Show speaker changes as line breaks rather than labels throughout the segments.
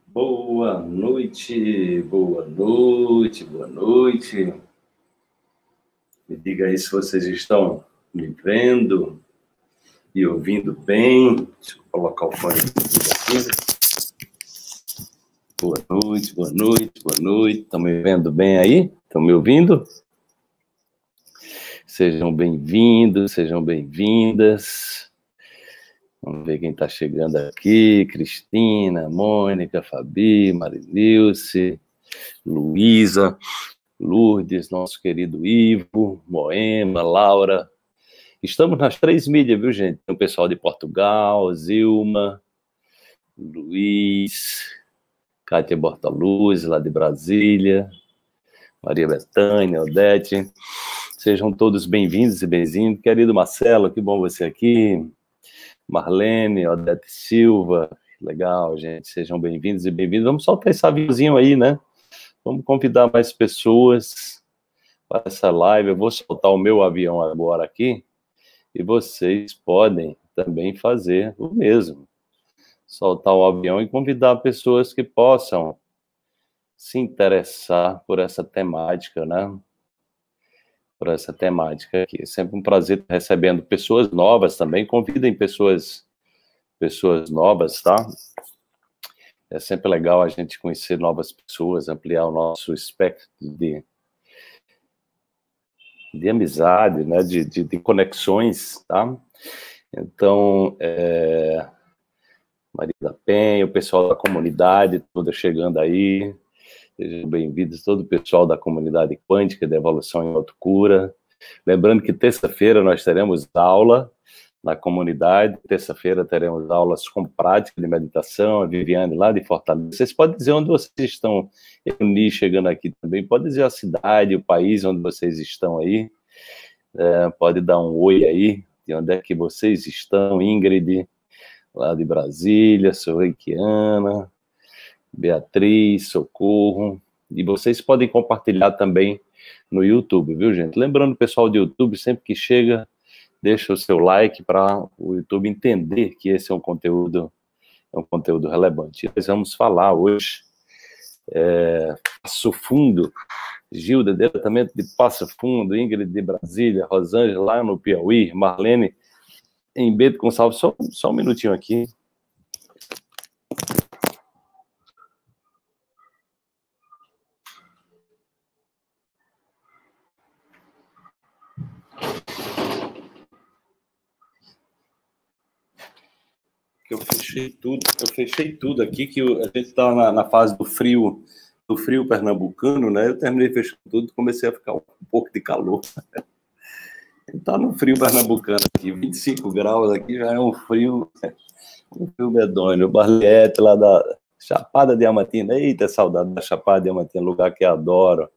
Boa noite, boa noite, boa noite. Me diga aí se vocês estão me vendo e ouvindo bem. Deixa eu colocar o fone aqui. Boa noite, boa noite, boa noite. Estão me vendo bem aí? Estão me ouvindo? Sejam bem-vindos, sejam bem-vindas. Vamos ver quem está chegando aqui. Cristina, Mônica, Fabi, Marililce, Luísa, Lourdes, nosso querido Ivo, Moema, Laura. Estamos nas 3 mídias, viu, gente? Tem o pessoal de Portugal, Zilma, Luiz, Kátia Bortaluz, lá de Brasília, Maria Bethânia, Odete. Sejam todos bem-vindos e bem-vindos. Querido Marcelo, que bom você aqui. Marlene, Odete Silva, legal, gente, sejam bem-vindos e bem-vindos. Vamos soltar esse aviãozinho aí, né? Vamos convidar mais pessoas para essa live. Eu vou soltar o meu avião agora aqui e vocês podem também fazer o mesmo. Soltar o avião e convidar pessoas que possam se interessar por essa temática, né? Por essa temática aqui. É sempre um prazer estar recebendo pessoas novas também. Convidem pessoas novas, tá? É sempre legal a gente conhecer novas pessoas, ampliar o nosso espectro de amizade, né? De conexões, tá? Então, Maria da Penha, o pessoal da comunidade toda chegando aí. Sejam bem-vindos, todo o pessoal da comunidade quântica de evolução em autocura. Lembrando que terça-feira nós teremos aula na comunidade. Terça-feira teremos aulas com prática de meditação. A Viviane lá de Fortaleza. Vocês podem dizer onde vocês estão, Euni chegando aqui também. Pode dizer a cidade, o país onde vocês estão aí. Pode dar um oi aí, de onde é que vocês estão. Ingrid, lá de Brasília, sou reikiana. Beatriz, Socorro, e vocês podem compartilhar também no YouTube, viu, gente? Lembrando, pessoal do YouTube, sempre que chega, deixa o seu like para o YouTube entender que esse é um conteúdo relevante. Nós vamos falar hoje, Passo Fundo, Gilda, diretamente de Passo Fundo, Ingrid de Brasília, Rosângela lá no Piauí, Marlene em Bento Gonçalves, só um minutinho aqui. Eu fechei tudo aqui, que a gente está na fase do frio pernambucano, né? Eu terminei fechando tudo, comecei a ficar um pouco de calor. Está no frio pernambucano aqui, 25 graus aqui, já é um frio medonho. O Barliete lá da Chapada Diamantina, eita, saudade da Chapada Diamantina, lugar que eu adoro.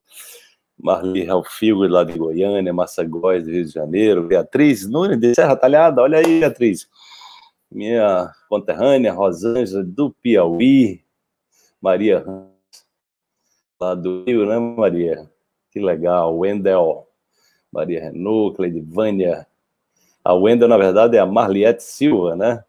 Marli Relfigo lá de Goiânia, Massa Góes do Rio de Janeiro, Beatriz Nunes de Serra Talhada, olha aí, Beatriz. Minha conterrânea, Rosângela, do Piauí, Maria lá do Rio, né, Maria? Que legal, Wendel, Maria Renault, Cleidivânia. A Wendel, na verdade, é a Marliette Silva, né?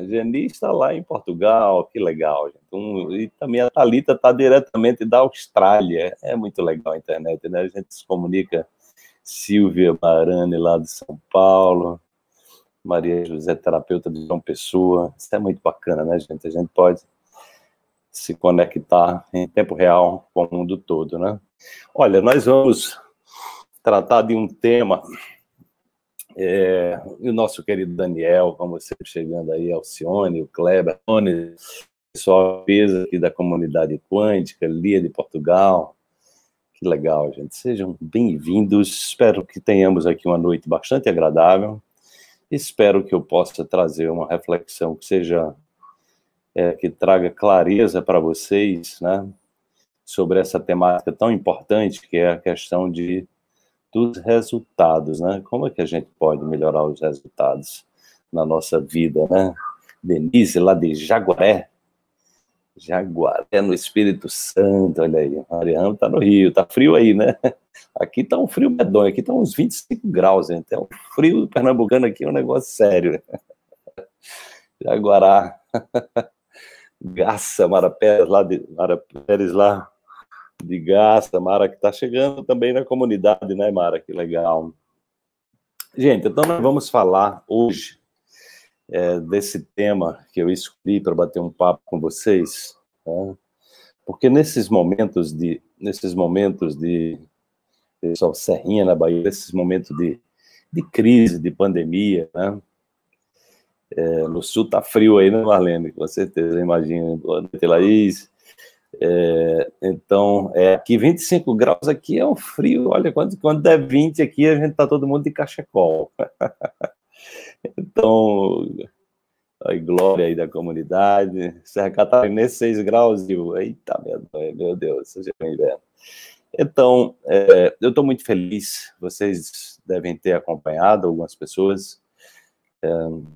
Geni está lá em Portugal, que legal, gente. E também a Thalita está diretamente da Austrália, é muito legal a internet, né? A gente se comunica, Silvia Barani, lá de São Paulo, Maria José, terapeuta de João Pessoa. Isso é muito bacana, né, gente? A gente pode se conectar em tempo real com o mundo todo, né? Olha, nós vamos tratar de um tema, o nosso querido Daniel, como você chegando aí, Alcione, o Kleber, o pessoal aqui da comunidade quântica, Lia de Portugal. Que legal, gente. Sejam bem-vindos. Espero que tenhamos aqui uma noite bastante agradável. Espero que eu possa trazer uma reflexão que seja, que traga clareza para vocês, né, sobre essa temática tão importante que é a questão dos resultados, né? Como é que a gente pode melhorar os resultados na nossa vida, né? Denise, lá de Jaguaré, no Espírito Santo, olha aí. Mariana está no Rio, tá frio aí, né? Aqui tá um frio medonho, aqui tá uns 25 graus, gente. É um frio pernambucano aqui, é um negócio sério. Jaguará. Garça, Mara Pérez lá de Garça, Mara que está chegando também na comunidade, né, Mara? Que legal. Gente, então nós vamos falar hoje desse tema que eu escolhi para bater um papo com vocês, né? Porque nesses momentos de pessoal, Serrinha na Bahia, nesses momentos de crise, de pandemia, né? No sul tá frio aí, né, Marlene? Com certeza, imagina. Boa noite, Laís. Então, aqui 25 graus aqui é um frio. Olha, quando der 20 aqui, a gente tá todo mundo de cachecol. Então, a glória aí da comunidade. Serra Catarinense, 6 graus. Eita, meu Deus, seja bem-vindo. Então, eu estou muito feliz. Vocês devem ter acompanhado, algumas pessoas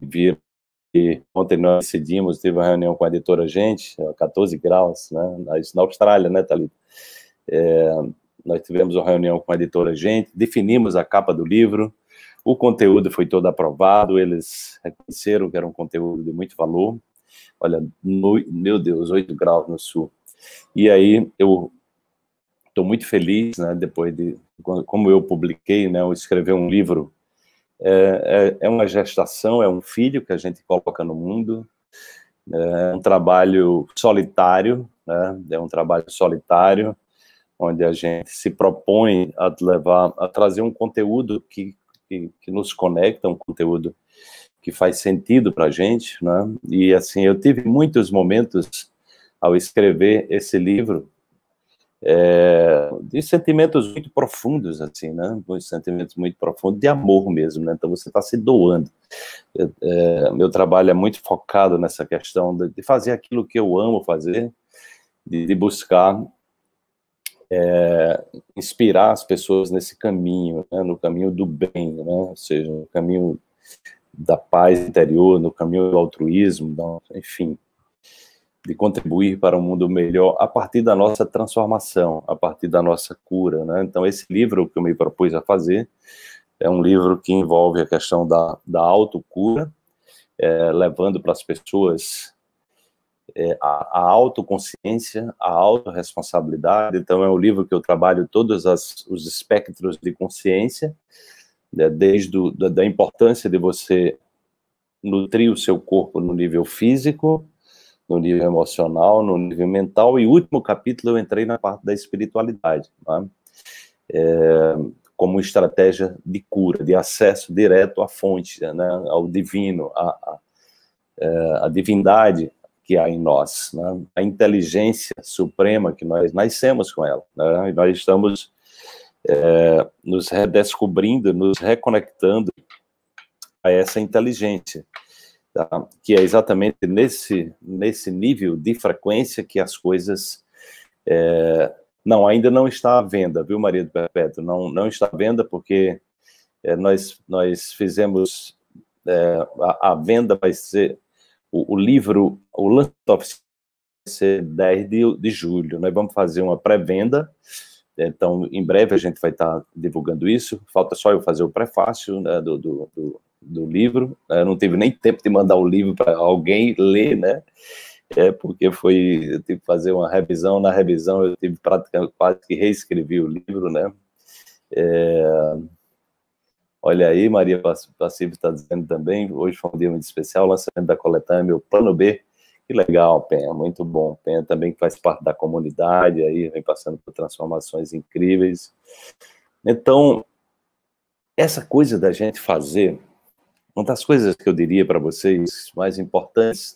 viram que ontem nós decidimos, teve uma reunião com a editora Gente, 14 graus, né, na Austrália, né, Thalita? Nós tivemos uma reunião com a editora Gente, definimos a capa do livro, o conteúdo foi todo aprovado, eles reconheceram que era um conteúdo de muito valor. Olha, meu Deus, 8 graus no sul. E aí, eu estou muito feliz, né, depois de, como eu publiquei, né, eu escrevi um livro, é uma gestação, é um filho que a gente coloca no mundo, é um trabalho solitário, né, é um trabalho solitário, onde a gente se propõe a trazer um conteúdo que nos conecta, um conteúdo que faz sentido para a gente, né, e assim, eu tive muitos momentos ao escrever esse livro, de sentimentos muito profundos, assim, né? Sentimentos muito profundos de amor mesmo, né? Então você está se doando. Meu trabalho é muito focado nessa questão de fazer aquilo que eu amo fazer, de buscar inspirar as pessoas nesse caminho, né? No caminho do bem, né? Ou seja, no caminho da paz interior, no caminho do altruísmo, enfim, de contribuir para um mundo melhor a partir da nossa transformação, a partir da nossa cura, né? Então, esse livro que eu me propus a fazer é um livro que envolve a questão da autocura, levando para as pessoas a autoconsciência, a autorresponsabilidade. Então, é um livro que eu trabalho todos os espectros de consciência, né? Desde da importância de você nutrir o seu corpo no nível físico, no nível emocional, no nível mental, e o último capítulo eu entrei na parte da espiritualidade, né? Como estratégia de cura, de acesso direto à fonte, né? Ao divino, à divindade que há em nós, né? A inteligência suprema que nós nascemos com ela, né? E nós estamos nos redescobrindo, nos reconectando a essa inteligência, tá? Que é exatamente nesse nível de frequência que as coisas ainda não está à venda, viu, Maria do Perpétuo? Não está à venda porque nós fizemos a venda vai ser o livro, o lançamento oficial vai ser 10 de julho. Nós vamos fazer uma pré-venda, então em breve a gente vai estar divulgando isso. Falta só eu fazer o prefácio, né, do livro. Eu não tive nem tempo de mandar o livro para alguém ler, né? Porque eu tive que fazer uma revisão. Na revisão eu tive praticamente quase que reescrevi o livro, né? Olha aí, Maria Passivo está dizendo também, hoje foi um dia muito especial, o lançamento da coletânea Meu Plano B. Que legal, Penha, muito bom. Penha também faz parte da comunidade, aí vem passando por transformações incríveis. Então, essa coisa da gente fazer, uma das coisas que eu diria para vocês mais importantes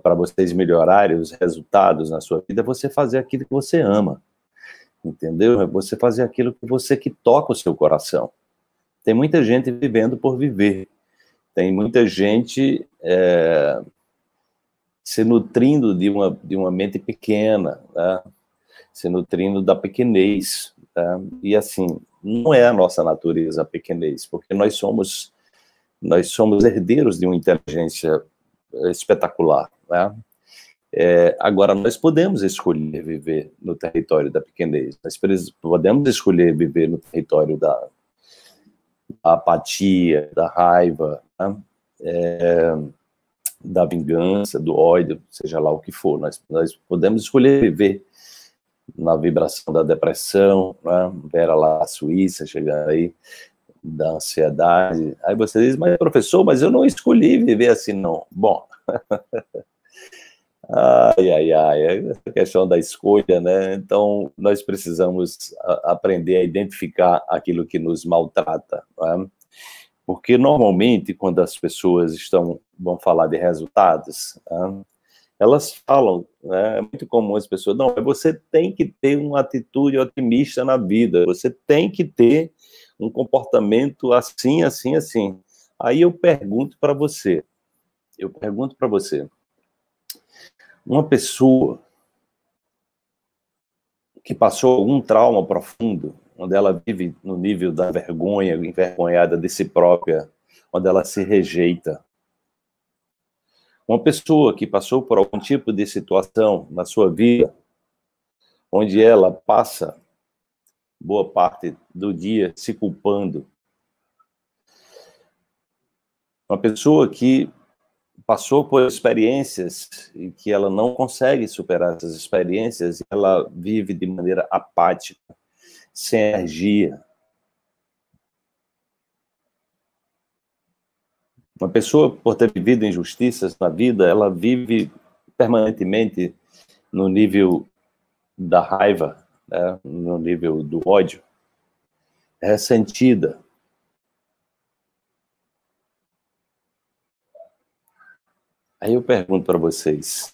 para vocês melhorarem os resultados na sua vida, é você fazer aquilo que você ama, entendeu? É você fazer aquilo que toca o seu coração. Tem muita gente vivendo por viver, tem muita gente se nutrindo de uma mente pequena, né? Se nutrindo da pequenez, né? E assim, não é a nossa natureza a pequenez, porque nós somos herdeiros de uma inteligência espetacular, né? Agora, nós podemos escolher viver no território da pequenez, nós podemos escolher viver no território da apatia, da raiva, né? da vingança, do ódio, seja lá o que for. Nós podemos escolher viver na vibração da depressão, né? Vera lá a Suíça, chegar aí, da ansiedade. Aí você diz, mas professor, mas eu não escolhi viver assim, não. Bom, essa questão da escolha, né? Então, nós precisamos aprender a identificar aquilo que nos maltrata, né? Porque, normalmente, quando as pessoas vão falar de resultados, né, elas falam, né, é muito comum as pessoas, não, você tem que ter uma atitude otimista na vida, você tem que ter um comportamento assim, assim, assim. Aí eu pergunto para você, uma pessoa que passou algum trauma profundo, onde ela vive no nível da vergonha, envergonhada de si própria, onde ela se rejeita. Uma pessoa que passou por algum tipo de situação na sua vida, onde ela passa boa parte do dia se culpando. Uma pessoa que passou por experiências e que ela não consegue superar essas experiências, ela vive de maneira apática, sem energia. Uma pessoa, por ter vivido injustiças na vida, ela vive permanentemente no nível da raiva, né? No nível do ódio, ressentida. Aí eu pergunto para vocês,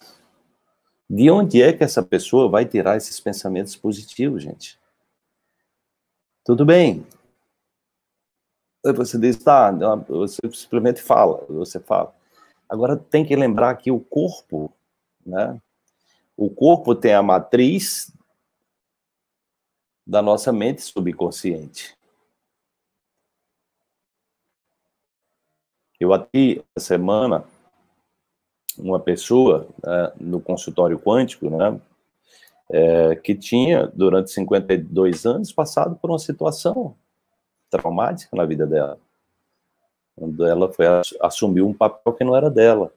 de onde é que essa pessoa vai tirar esses pensamentos positivos, gente? Tudo bem. Você diz, tá, você simplesmente você fala. Agora tem que lembrar que o corpo, né? O corpo tem a matriz da nossa mente subconsciente. Eu atendi essa semana uma pessoa no consultório quântico, né? Que tinha, durante 52 anos, passado por uma situação traumática na vida dela, quando ela assumiu um papel que não era dela.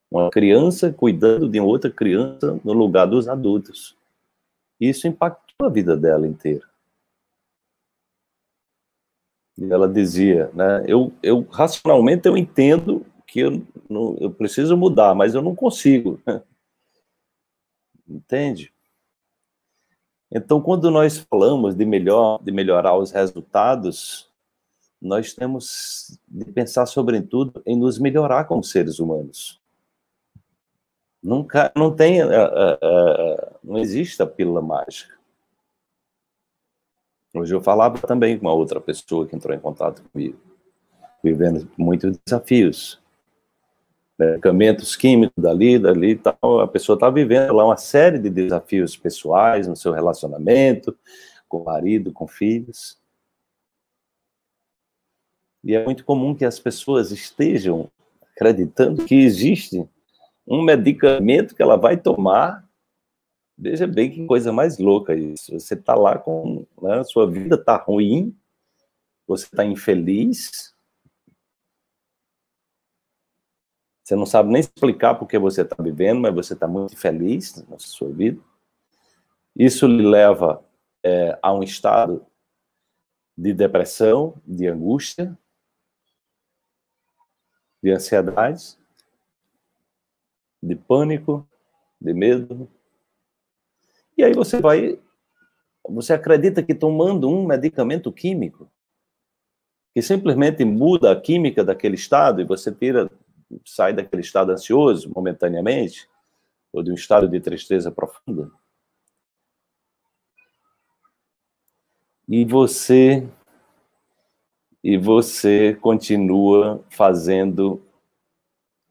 Uma criança cuidando de outra criança no lugar dos adultos. Isso impactou a vida dela inteira. E ela dizia, né, racionalmente eu entendo que eu preciso mudar, mas eu não consigo. Entende? Então, quando nós falamos de melhorar os resultados, nós temos de pensar, sobretudo, em nos melhorar como seres humanos. Não existe a pílula mágica. Hoje eu falava também com uma outra pessoa que entrou em contato comigo, vivendo muitos desafios. Medicamentos químicos dali e tal, a pessoa está vivendo lá uma série de desafios pessoais no seu relacionamento, com o marido, com filhos. E é muito comum que as pessoas estejam acreditando que existe um medicamento que ela vai tomar. Veja bem que coisa mais louca isso. Você está lá com, né, sua vida está ruim, você está infeliz, você não sabe nem explicar por que você está vivendo, mas você está muito feliz na sua vida. Isso lhe leva a um estado de depressão, de angústia, de ansiedade, de pânico, de medo. E aí você acredita que tomando um medicamento químico, que simplesmente muda a química daquele estado e você sai daquele estado ansioso momentaneamente, ou de um estado de tristeza profunda, e você continua fazendo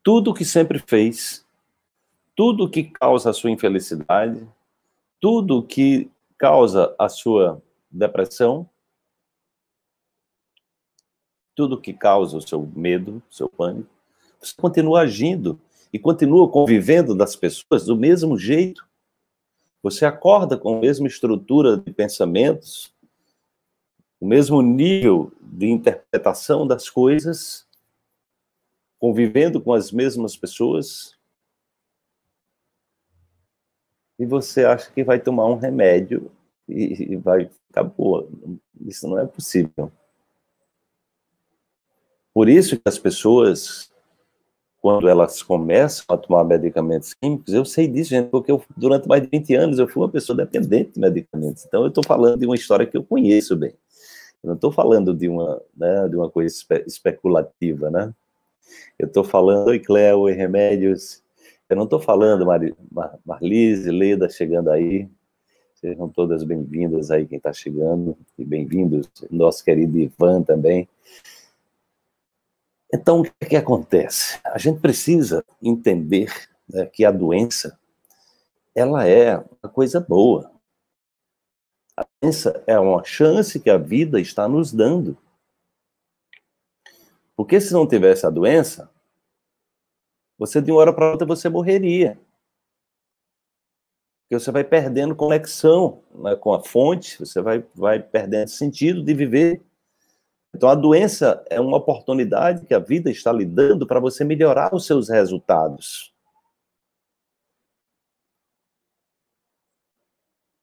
tudo o que sempre fez, tudo o que causa a sua infelicidade, tudo o que causa a sua depressão, tudo o que causa o seu medo, o seu pânico, você continua agindo e continua convivendo das pessoas do mesmo jeito. Você acorda com a mesma estrutura de pensamentos, o mesmo nível de interpretação das coisas, convivendo com as mesmas pessoas, e você acha que vai tomar um remédio e vai ficar boa. Isso não é possível. Por isso que as pessoas, quando elas começam a tomar medicamentos químicos, eu sei disso, gente, porque durante mais de 20 anos eu fui uma pessoa dependente de medicamentos. Então eu estou falando de uma história que eu conheço bem. Eu não estou falando de uma, né, de uma coisa especulativa, né? Eu estou falando, oi Cléo, oi Remédios. Eu não estou falando, Marlise, Leda chegando aí. Sejam todas bem-vindas aí, quem está chegando. E bem-vindos, nosso querido Ivan também. Então, o que acontece? A gente precisa entender, né, que a doença, ela é uma coisa boa. A doença é uma chance que a vida está nos dando. Porque se não tivesse a doença, você de uma hora para outra você morreria. Porque você vai perdendo conexão, né, com a fonte, você vai perdendo sentido de viver. Então a doença é uma oportunidade que a vida está lhe dando para você melhorar os seus resultados.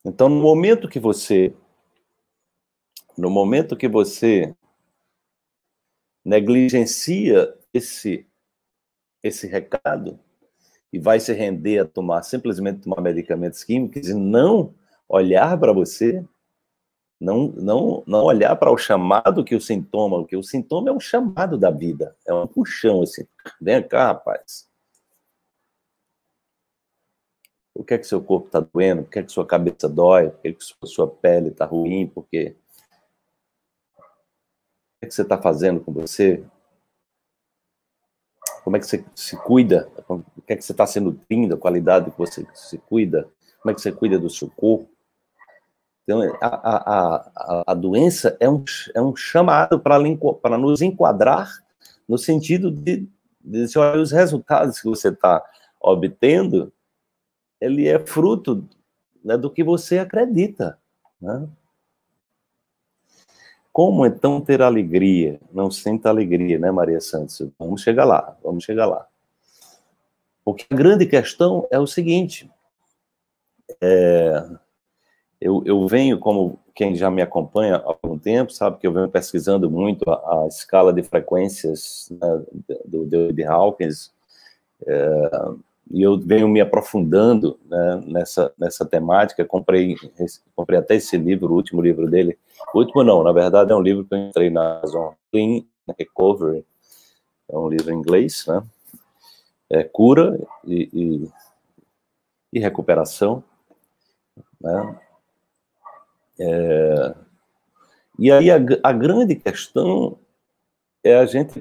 Então no momento que você negligencia esse recado e vai se render a simplesmente tomar medicamentos químicos e não olhar para você, não olhar para o chamado que o sintoma é um chamado da vida, é um puxão assim, vem cá, rapaz. Por que seu corpo está doendo? Por que sua cabeça dói? Por que sua pele está ruim? Por quê? O que você está fazendo com você? Como é que você se cuida? O que é que você está se nutrindo? A qualidade que você se cuida? Como é que você cuida do seu corpo? Então, a doença é um chamado para nos enquadrar no sentido de olha, os resultados que você está obtendo, ele é fruto, né, do que você acredita, né? Como então ter alegria? Não sinta alegria, né, Maria Santos? Vamos chegar lá. Porque a grande questão é o seguinte, eu venho, como quem já me acompanha há algum tempo, sabe que eu venho pesquisando muito a escala de frequências, né, do David Hawkins, e eu venho me aprofundando, né, nessa temática. Comprei até esse livro, o último livro dele. O último não, na verdade é um livro que eu entrei na Amazon, Clean Recovery, é um livro em inglês, né? É cura e recuperação, né? E aí a grande questão é a gente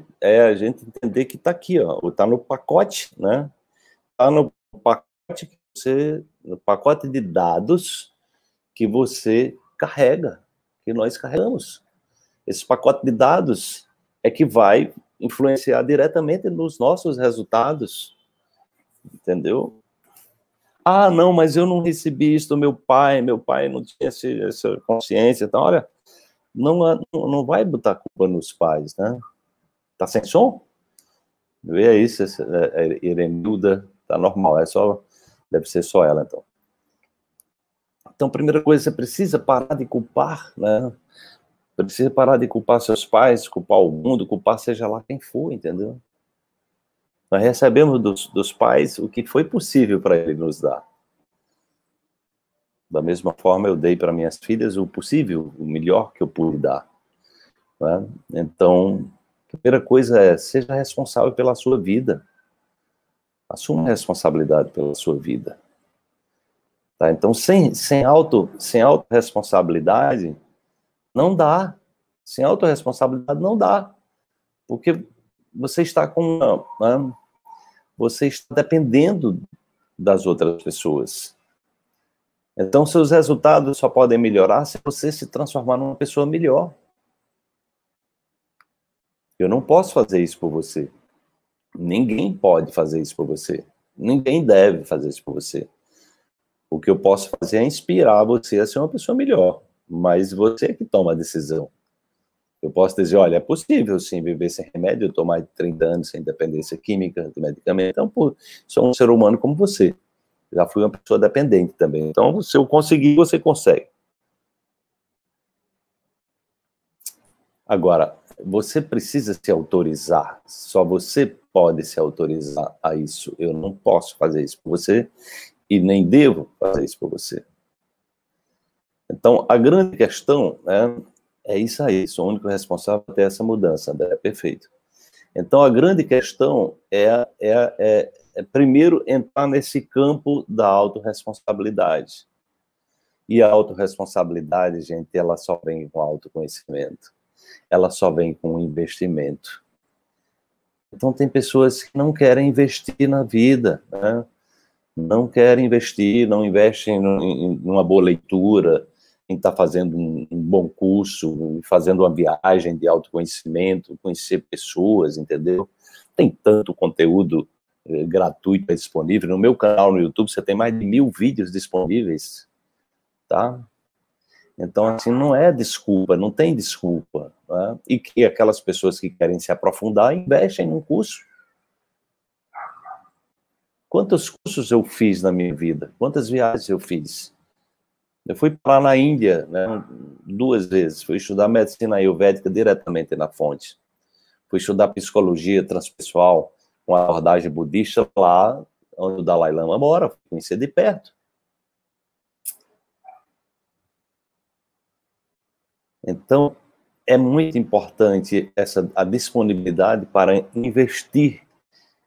entender que está aqui, ó, está no pacote, né? Está no pacote de dados que você carrega, que nós carregamos. Esse pacote de dados é que vai influenciar diretamente nos nossos resultados, entendeu? Ah, não, mas eu não recebi isso do meu pai não tinha essa consciência. Então, olha, não vai botar culpa nos pais, né? Tá sem som? Vê aí se a Irenilda tá normal, deve ser só ela, então. Então, primeira coisa, você precisa parar de culpar, né? Precisa parar de culpar seus pais, culpar o mundo, culpar seja lá quem for, entendeu? Nós recebemos dos pais o que foi possível para ele nos dar. Da mesma forma, eu dei para minhas filhas o possível, o melhor que eu pude dar, né? Então, a primeira coisa é, seja responsável pela sua vida. Assuma a responsabilidade pela sua vida. Tá? Então, sem autorresponsabilidade, não dá. Sem autorresponsabilidade, não dá. Porque você está você está dependendo das outras pessoas. Então, seus resultados só podem melhorar se você se transformar numa pessoa melhor. Eu não posso fazer isso por você. Ninguém pode fazer isso por você. Ninguém deve fazer isso por você. O que eu posso fazer é inspirar você a ser uma pessoa melhor. Mas você é que toma a decisão. Eu posso dizer, olha, é possível sim viver sem remédio, eu estou mais de 30 anos sem dependência química de medicamento, então, pô, sou um ser humano como você. Já fui uma pessoa dependente também. Então, se eu conseguir, você consegue. Agora, você precisa se autorizar. Só você pode se autorizar a isso. Eu não posso fazer isso por você e nem devo fazer isso por você. Então, a grande questão, né, é isso aí. Sou o único responsável por ter essa mudança, André, perfeito. Então, a grande questão é primeiro entrar nesse campo da autorresponsabilidade. E a autorresponsabilidade, gente, ela só vem com autoconhecimento. Ela só vem com investimento. Então, tem pessoas que não querem investir na vida, né? Não querem investir, não investem em uma boa leitura, em estar fazendo um bom curso, fazendo uma viagem de autoconhecimento, conhecer pessoas, entendeu? Tem tanto conteúdo gratuito disponível. No meu canal no YouTube, você tem mais de 1000 vídeos disponíveis, tá? Então, assim, não é desculpa, não tem desculpa, né? E que aquelas pessoas que querem se aprofundar, investem num curso. Quantos cursos eu fiz na minha vida? Quantas viagens eu fiz? Eu fui para na Índia, né, 2 vezes. Fui estudar medicina ayurvédica diretamente na fonte. Fui estudar psicologia transpessoal com a abordagem budista lá onde o Dalai Lama mora. Fui conhecer de perto. Então, é muito importante a disponibilidade para investir,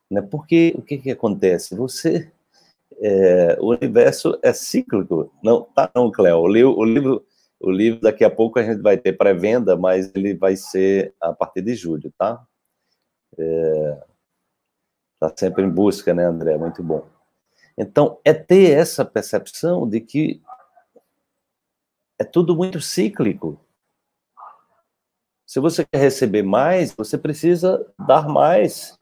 né? Porque o que acontece? O universo é cíclico. Não, tá não, Cléo. O livro daqui a pouco a gente vai ter pré-venda, mas ele vai ser a partir de julho, tá? Tá sempre em busca, né, André? Muito bom. Então, é ter essa percepção de que é tudo muito cíclico. Se você quer receber mais, você precisa dar mais.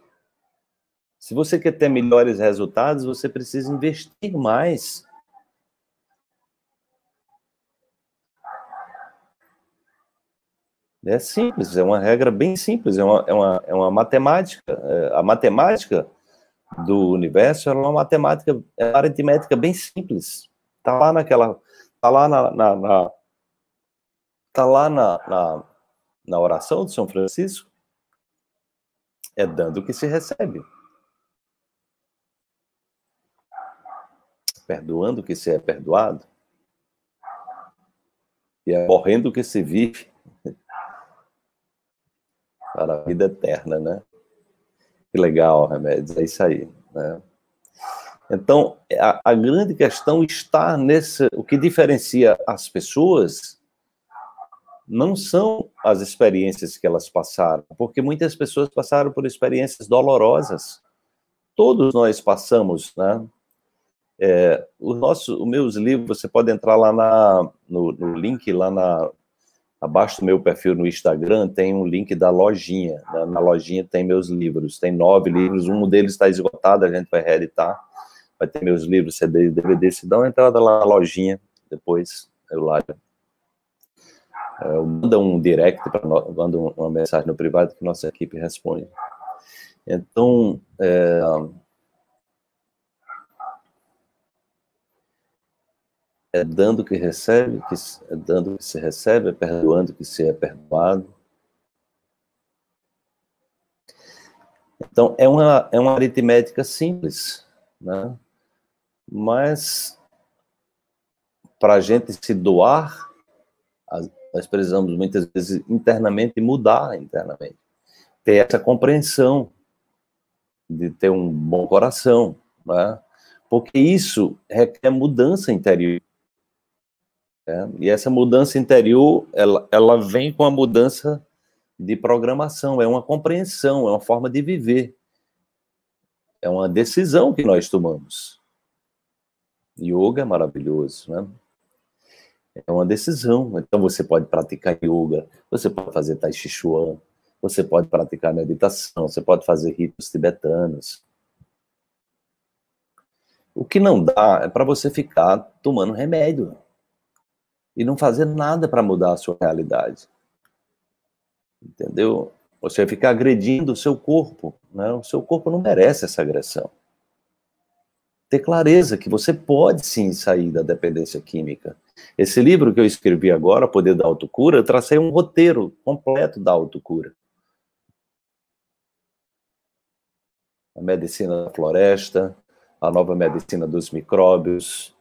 Se você quer ter melhores resultados, você precisa investir mais. É simples, é uma regra bem simples, é uma matemática. A matemática do universo é uma matemática, é uma aritmética bem simples. Está lá naquela. Está lá tá lá na oração de São Francisco. É dando que se recebe. Perdoando que se é perdoado. E é morrendo que se vive. Para a vida eterna, né? Que legal, Remédios, é isso aí, né? Então, a grande questão está nesse... O que diferencia as pessoas não são as experiências que elas passaram, porque muitas pessoas passaram por experiências dolorosas. Todos nós passamos, né? Os meus livros, você pode entrar lá no link, abaixo do meu perfil no Instagram, tem um link da lojinha. Na lojinha tem meus livros, tem 9 livros, um deles está esgotado, a gente vai reeditar, vai ter meus livros, CD e DVD, se dá uma entrada lá na lojinha, depois manda um direct, manda uma mensagem no privado que nossa equipe responde. Então, é dando que recebe, é dando que se recebe, é perdoando que se é perdoado. Então, é uma aritmética simples, né? Mas, para a gente se doar, nós precisamos, muitas vezes, internamente, mudar internamente. Ter essa compreensão de ter um bom coração, né? Porque isso requer mudança interior. E essa mudança interior, ela vem com a mudança de programação, é uma compreensão, é uma forma de viver. É uma decisão que nós tomamos. Yoga é maravilhoso, né? É uma decisão. Então, você pode praticar yoga, você pode fazer tai chi chuan, você pode praticar meditação, você pode fazer ritos tibetanos. O que não dá é para você ficar tomando remédio e não fazer nada para mudar a sua realidade. Entendeu? Você fica agredindo o seu corpo, né? O seu corpo não merece essa agressão. Ter clareza que você pode sim sair da dependência química. Esse livro que eu escrevi agora, Poder da Autocura, eu tracei um roteiro completo da autocura. A medicina da floresta, a nova medicina dos micróbios,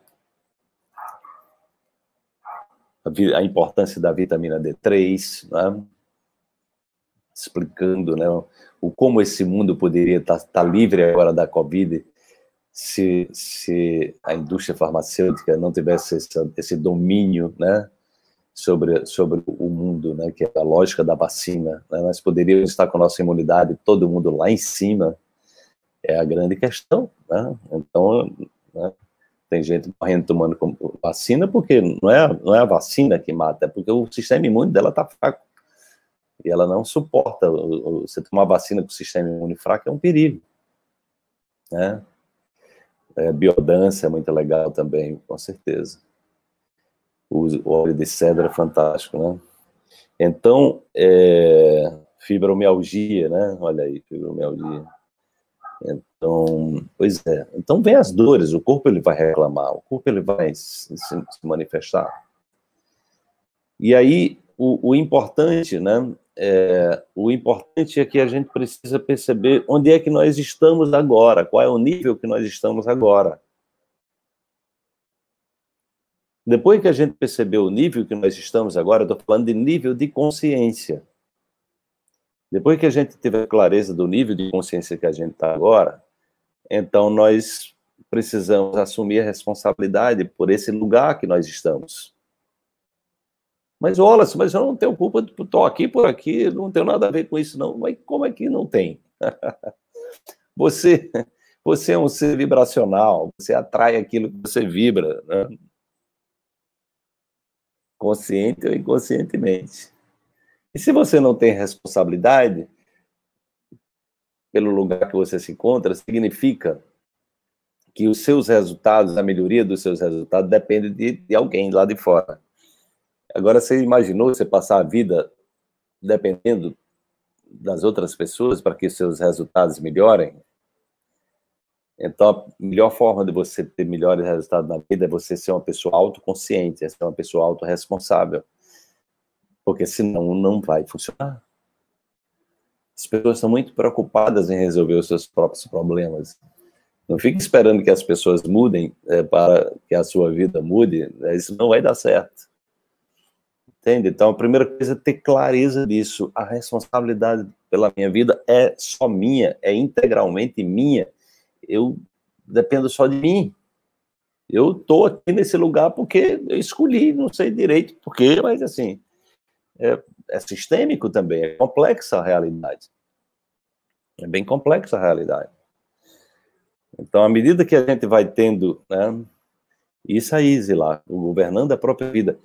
a importância da vitamina D3, né? Explicando, né, como esse mundo poderia estar livre agora da Covid se a indústria farmacêutica não tivesse esse domínio, né, sobre o mundo, né, que é a lógica da vacina. Né? Nós poderíamos estar com a nossa imunidade, todo mundo lá em cima, é a grande questão. Né? Então, né, tem gente morrendo tomando vacina porque não é a vacina que mata, é porque o sistema imune dela está fraco. E ela não suporta. Você tomar vacina com o sistema imune fraco é um perigo. Né? Biodança é muito legal também, com certeza. O óleo de cedro é fantástico, né? Então, fibromialgia, né? Olha aí, fibromialgia. Então, pois é. Então, vem as dores, o corpo ele vai reclamar, o corpo ele vai se manifestar. E aí, o importante, né? O importante é que a gente precisa perceber onde é que nós estamos agora, qual é o nível que nós estamos agora. Depois que a gente percebeu o nível que nós estamos agora, eu estou falando de nível de consciência. Depois que a gente tiver clareza do nível de consciência que a gente está agora, então nós precisamos assumir a responsabilidade por esse lugar que nós estamos. Mas, Wallace, mas eu não tenho culpa, estou aqui por aqui, não tenho nada a ver com isso, não. Mas como é que não tem? Você é um ser vibracional, você atrai aquilo que você vibra, né? Consciente ou inconscientemente. E se você não tem responsabilidade pelo lugar que você se encontra, significa que os seus resultados, a melhoria dos seus resultados, depende de alguém lá de fora. Agora, você imaginou você passar a vida dependendo das outras pessoas para que seus resultados melhorem? Então, a melhor forma de você ter melhores resultados na vida é você ser uma pessoa autoconsciente, é ser uma pessoa autorresponsável. Porque senão não vai funcionar. As pessoas estão muito preocupadas em resolver os seus próprios problemas. Não fique esperando que as pessoas mudem para que a sua vida mude, isso não vai dar certo. Entende? Então, a primeira coisa é ter clareza disso. A responsabilidade pela minha vida é só minha, é integralmente minha. Eu dependo só de mim. Eu estou aqui nesse lugar porque eu escolhi, não sei direito por quê, mas assim, é sistêmico também, é complexa a realidade. É bem complexa a realidade. Então, à medida que a gente vai tendo, né, isso aí, Zila, governando a própria vida,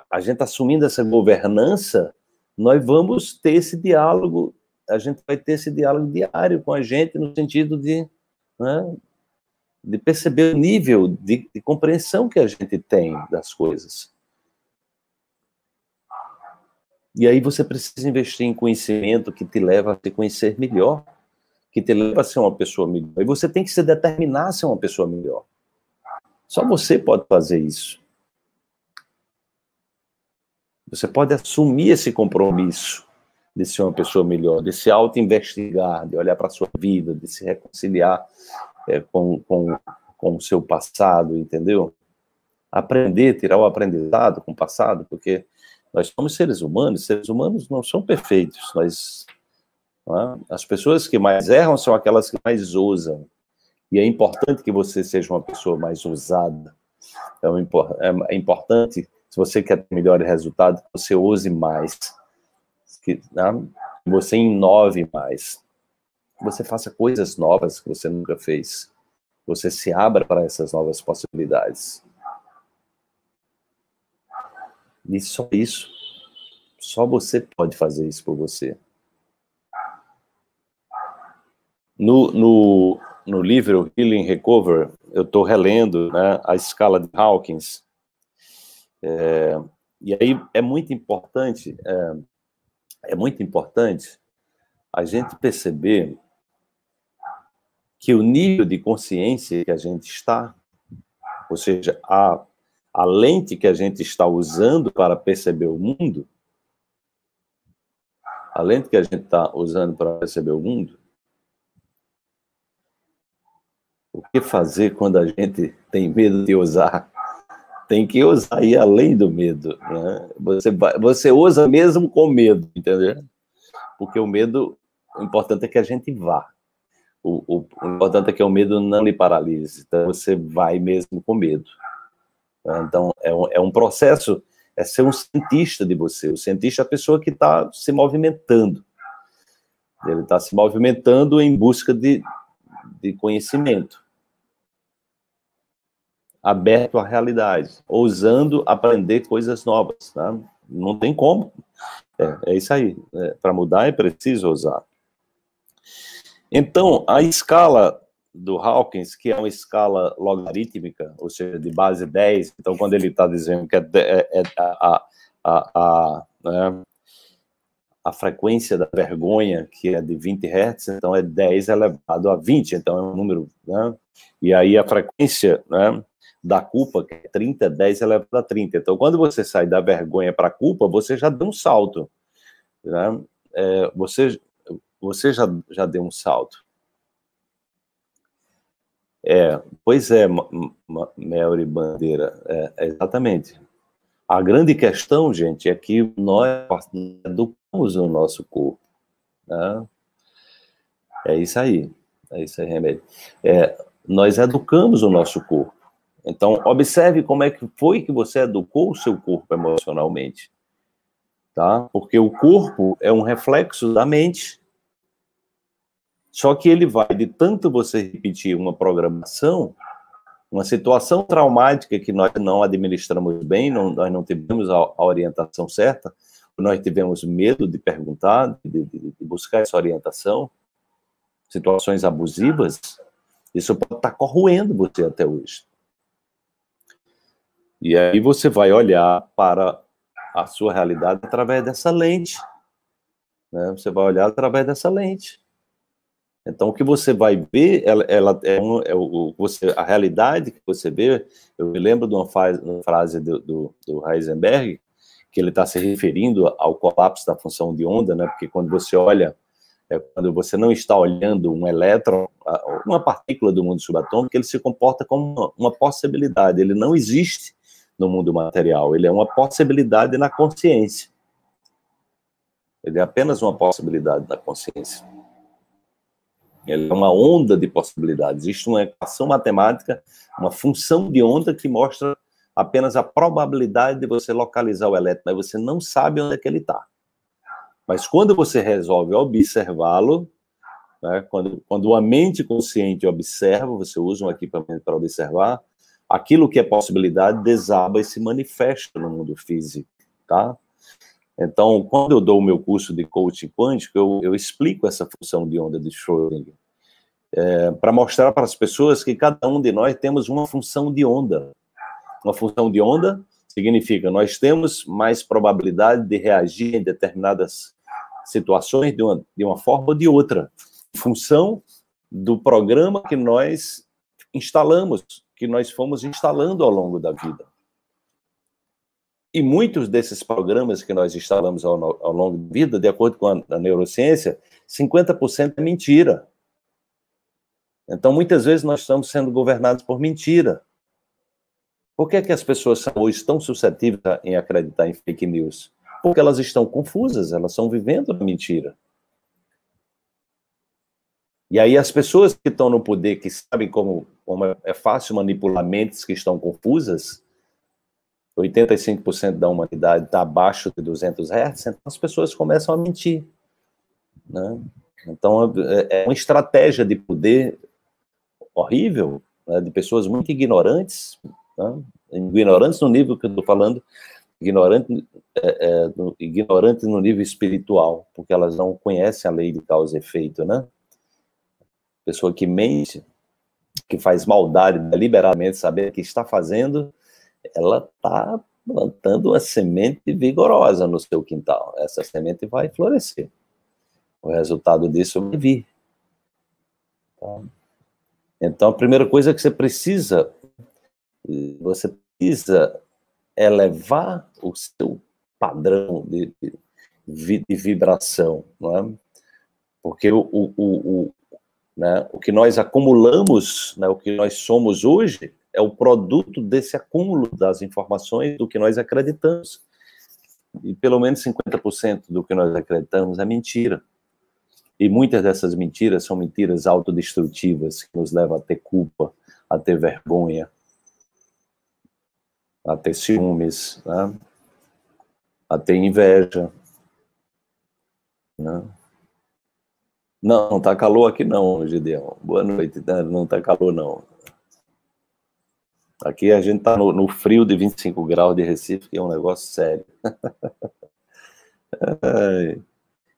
a gente assumindo essa governança, nós vamos ter esse diálogo, a gente vai ter esse diálogo diário com a gente, no sentido de, né, de perceber o nível de compreensão que a gente tem das coisas. E aí você precisa investir em conhecimento que te leva a te conhecer melhor, que te leva a ser uma pessoa melhor. E você tem que se determinar a ser uma pessoa melhor. Só você pode fazer isso. Você pode assumir esse compromisso de ser uma pessoa melhor, de se auto-investigar, de olhar para a sua vida, de se reconciliar com o seu passado, entendeu? Aprender, tirar o aprendizado com o passado, porque nós somos seres humanos não são perfeitos. As pessoas que mais erram são aquelas que mais ousam. E é importante que você seja uma pessoa mais ousada. É importante, se você quer ter melhores resultados, que você ouse mais. Que você inove mais. Você faça coisas novas que você nunca fez. Você se abra para essas novas possibilidades. E só isso. Só você pode fazer isso por você. No livro Healing Recover, eu estou relendo, né, a escala de Hawkins. E aí é muito importante é muito importante a gente perceber que o nível de consciência que a gente está, ou seja, a lente que a gente está usando para perceber o mundo, a lente que a gente está usando para perceber o mundo, o que fazer quando a gente tem medo de usar? Tem que usar ir além do medo, né? Você usa mesmo com medo, entendeu? Porque o medo, o importante é que a gente vá. O importante é que o medo não lhe paralise. Então, você vai mesmo com medo. Então, é um processo, é ser um cientista de você. O cientista é a pessoa que está se movimentando. Ele está se movimentando em busca de conhecimento. Aberto à realidade. Ousando aprender coisas novas. Tá? Não tem como. É isso aí. Para mudar é preciso ousar. Então, a escala do Hawkins, que é uma escala logarítmica, ou seja, de base 10, então quando ele está dizendo que a frequência da vergonha, que é de 20 Hz, então é 10 elevado a 20, então é um número, né? E aí a frequência, né, da culpa, que é 30, 10 elevado a 30. Então, quando você sai da vergonha para a culpa, você já deu um salto, né? Você já deu um salto. Pois é, Melry Bandeira, exatamente. A grande questão, gente, é que nós educamos o nosso corpo. Né? É isso aí, Remédio. Nós educamos o nosso corpo. Então, observe como é que foi que você educou o seu corpo emocionalmente. Tá? Porque o corpo é um reflexo da mente. Só que ele vai, de tanto você repetir uma programação, uma situação traumática que nós não administramos bem, nós não tivemos a orientação certa, nós tivemos medo de perguntar, de buscar essa orientação, situações abusivas, isso pode estar corroendo você até hoje. E aí você vai olhar para a sua realidade através dessa lente. Né? Você vai olhar através dessa lente. Então, o que você vai ver, a realidade que você vê. Eu me lembro de uma frase do Heisenberg, que ele está se referindo ao colapso da função de onda, né? Porque quando você olha, quando você não está olhando um elétron, uma partícula do mundo subatômico, ele se comporta como uma possibilidade, ele não existe no mundo material, ele é uma possibilidade na consciência. Ele é apenas uma possibilidade na consciência. Ele é uma onda de possibilidades. Existe uma equação matemática, uma função de onda que mostra apenas a probabilidade de você localizar o elétron, mas você não sabe onde é que ele está. Mas quando você resolve observá-lo, né, quando a mente consciente observa, você usa um equipamento para observar, aquilo que é possibilidade desaba e se manifesta no mundo físico, tá? Então, quando eu dou o meu curso de coaching quântico, eu explico essa função de onda de Schrödinger, para mostrar para as pessoas que cada um de nós temos uma função de onda. Uma função de onda significa nós temos mais probabilidade de reagir em determinadas situações de uma forma ou de outra, em função do programa que nós instalamos, que nós fomos instalando ao longo da vida. E muitos desses programas que nós instalamos ao longo da vida, de acordo com a neurociência, 50% é mentira. Então, muitas vezes, nós estamos sendo governados por mentira. Por que as pessoas são hoje tão suscetíveis em acreditar em fake news? Porque elas estão confusas, elas estão vivendo a mentira. E aí, as pessoas que estão no poder, que sabem como é fácil manipular mentes que estão confusas, 85% da humanidade está abaixo de 200 Hz, então as pessoas começam a mentir. Né? Então, é uma estratégia de poder horrível, né, de pessoas muito ignorantes, né? Ignorantes no nível que eu estou falando, ignorante no nível espiritual, porque elas não conhecem a lei de causa e efeito, né? Pessoa que mente, que faz maldade deliberadamente, saber o que está fazendo, ela está plantando uma semente vigorosa no seu quintal. Essa semente vai florescer. O resultado disso vai vir. Então, a primeira coisa que você precisa elevar o seu padrão de vibração, não é? Porque né, o que nós acumulamos, né, o que nós somos hoje, é o produto desse acúmulo das informações do que nós acreditamos. E pelo menos 50% do que nós acreditamos é mentira. E muitas dessas mentiras são mentiras autodestrutivas, que nos levam a ter culpa, a ter vergonha, a ter ciúmes, né? A ter inveja. Né? Não tá calor aqui não, Gideão. Boa noite. Não tá calor não. Aqui a gente tá no frio de 25 graus de Recife, que é um negócio sério.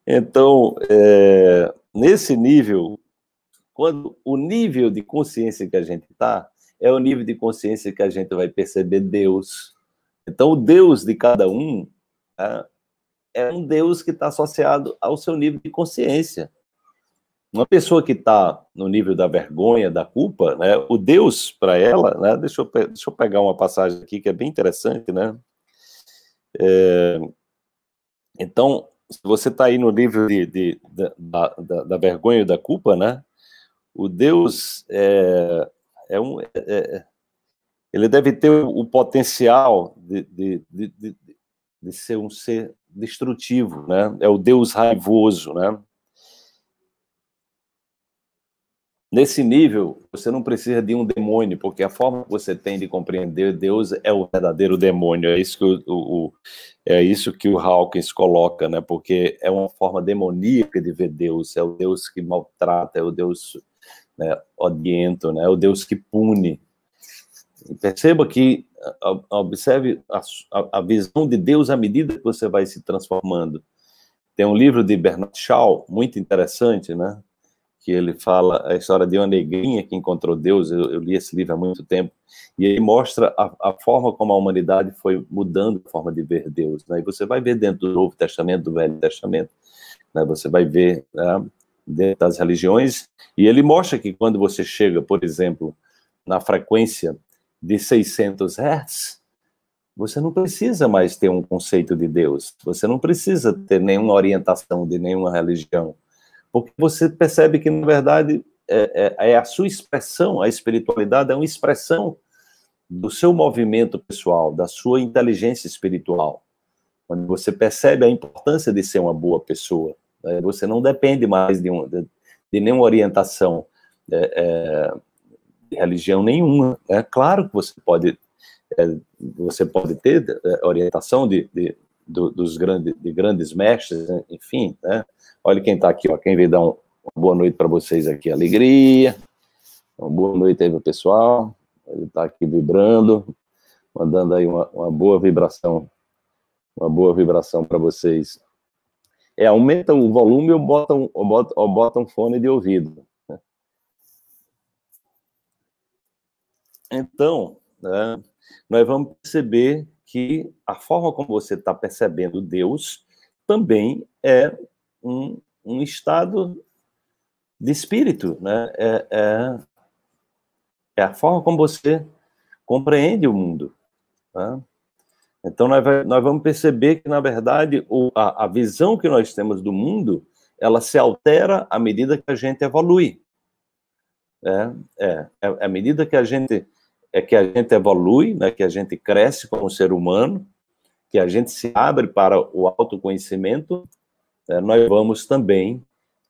Então, nesse nível, quando o nível de consciência que a gente está, é o nível de consciência que a gente vai perceber Deus. Então, o Deus de cada um é um Deus que está associado ao seu nível de consciência. Uma pessoa que está no nível da vergonha, da culpa, né, o Deus para ela, né, deixa eu pegar uma passagem aqui que é bem interessante, né? Então, se você está aí no nível da vergonha e da culpa, né, o Deus ele deve ter o potencial de ser um ser destrutivo, né? É o Deus raivoso, né? Nesse nível, você não precisa de um demônio, porque a forma que você tem de compreender Deus é o verdadeiro demônio. É isso que o Hawkins coloca, né? Porque é uma forma demoníaca de ver Deus. É o Deus que maltrata, é o Deus, né, odiento, né? É o Deus que pune. Perceba que, observe a visão de Deus à medida que você vai se transformando. Tem um livro de Bernard Shaw, muito interessante, né? Que ele fala a história de uma negrinha que encontrou Deus. Eu li esse livro há muito tempo, e ele mostra a forma como a humanidade foi mudando a forma de ver Deus, né? E você vai ver dentro do Novo Testamento, do Velho Testamento, né? Você vai ver, né, dentro das religiões, e ele mostra que quando você chega, por exemplo, na frequência de 600 Hz, você não precisa mais ter um conceito de Deus, você não precisa ter nenhuma orientação de nenhuma religião, porque você percebe que, na verdade, é a sua expressão, a espiritualidade é uma expressão do seu movimento pessoal, da sua inteligência espiritual. Quando você percebe a importância de ser uma boa pessoa, né? Você não depende mais de nenhuma orientação de religião nenhuma. É claro que você pode ter orientação de grandes mestres, né? Enfim, né? Olha quem está aqui, ó, quem veio dar uma boa noite para vocês aqui, alegria, uma boa noite aí para o pessoal, ele está aqui vibrando, mandando aí uma boa vibração para vocês. Aumenta o volume ou bota um fone de ouvido. Então, né, nós vamos perceber que a forma como você está percebendo Deus também é um estado de espírito, né? É a forma como você compreende o mundo. Né? Então, nós vamos perceber que, na verdade, a visão que nós temos do mundo, ela se altera à medida que a gente evolui. À medida que a gente evolui, né, que a gente cresce como ser humano, que a gente se abre para o autoconhecimento, nós vamos também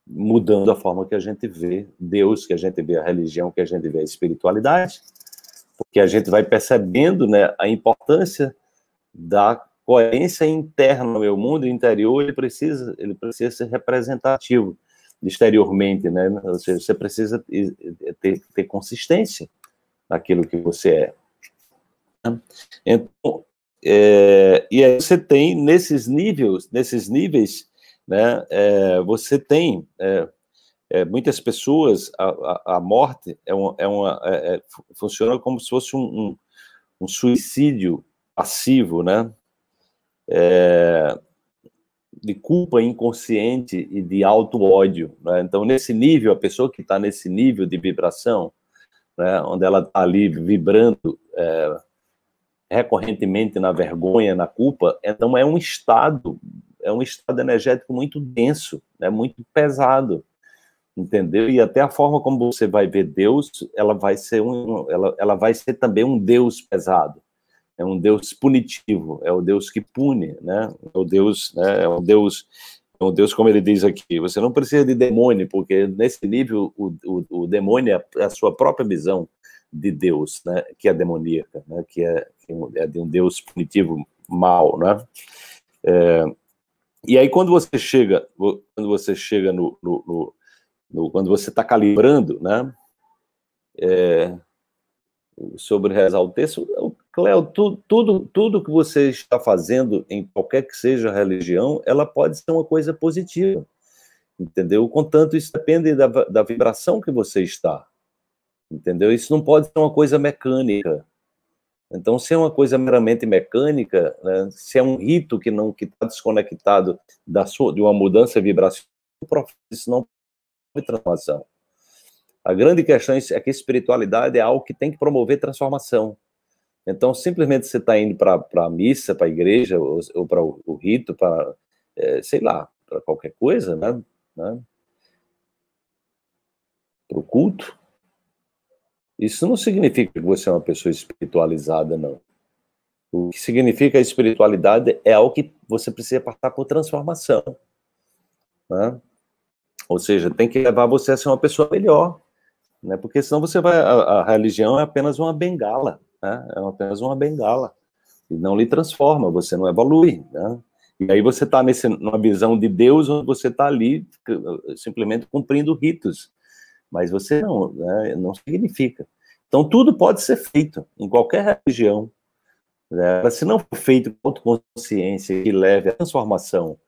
mudando a forma que a gente vê Deus, que a gente vê a religião, que a gente vê a espiritualidade, porque a gente vai percebendo, né, a importância da coerência interna no meu mundo interior. Ele precisa ser representativo exteriormente, né? Ou seja, você precisa ter consistência naquilo que você é. Então, e aí você tem nesses níveis, né? Você tem muitas pessoas, a morte funciona como se fosse um suicídio passivo, né? De culpa inconsciente e de auto-ódio, né? Então, nesse nível, a pessoa que está nesse nível de vibração, né, onde ela está ali vibrando recorrentemente na vergonha, na culpa, então é um estado energético muito denso, né, muito pesado, entendeu? E até a forma como você vai ver Deus, ela vai ser ela vai ser também um Deus pesado. É um Deus punitivo, é o Deus que pune, né? É o Deus, né? É um Deus, como ele diz aqui, você não precisa de demônio, porque nesse nível o demônio é a sua própria visão de Deus, né? Que é demoníaca, né? Que é de um Deus punitivo mau, né? E aí quando você chega quando você está calibrando, né? Sobre rezar o texto, Cléo, tudo que você está fazendo em qualquer que seja a religião, ela pode ser uma coisa positiva, entendeu? Contanto, isso depende da vibração que você está, entendeu? Isso não pode ser uma coisa mecânica. Então, se é uma coisa meramente mecânica, né, se é um rito que está desconectado de uma mudança vibracional, isso não pode transformação. A grande questão é que a espiritualidade é algo que tem que promover transformação. Então, simplesmente você está indo para a missa, para a igreja, ou para o rito, para, sei lá, para qualquer coisa, né? Para o culto. Isso não significa que você é uma pessoa espiritualizada, não. O que significa a espiritualidade é algo que você precisa passar por transformação, né? Ou seja, tem que levar você a ser uma pessoa melhor, né? Porque senão você vai... A religião é apenas uma bengala, né? É apenas uma bengala. E não lhe transforma, você não evolui, né? E aí você está numa visão de Deus, onde você está ali simplesmente cumprindo ritos, mas você não, né, não significa. Então tudo pode ser feito em qualquer religião, né? Se não for feito com autoconsciência que leve à transformação,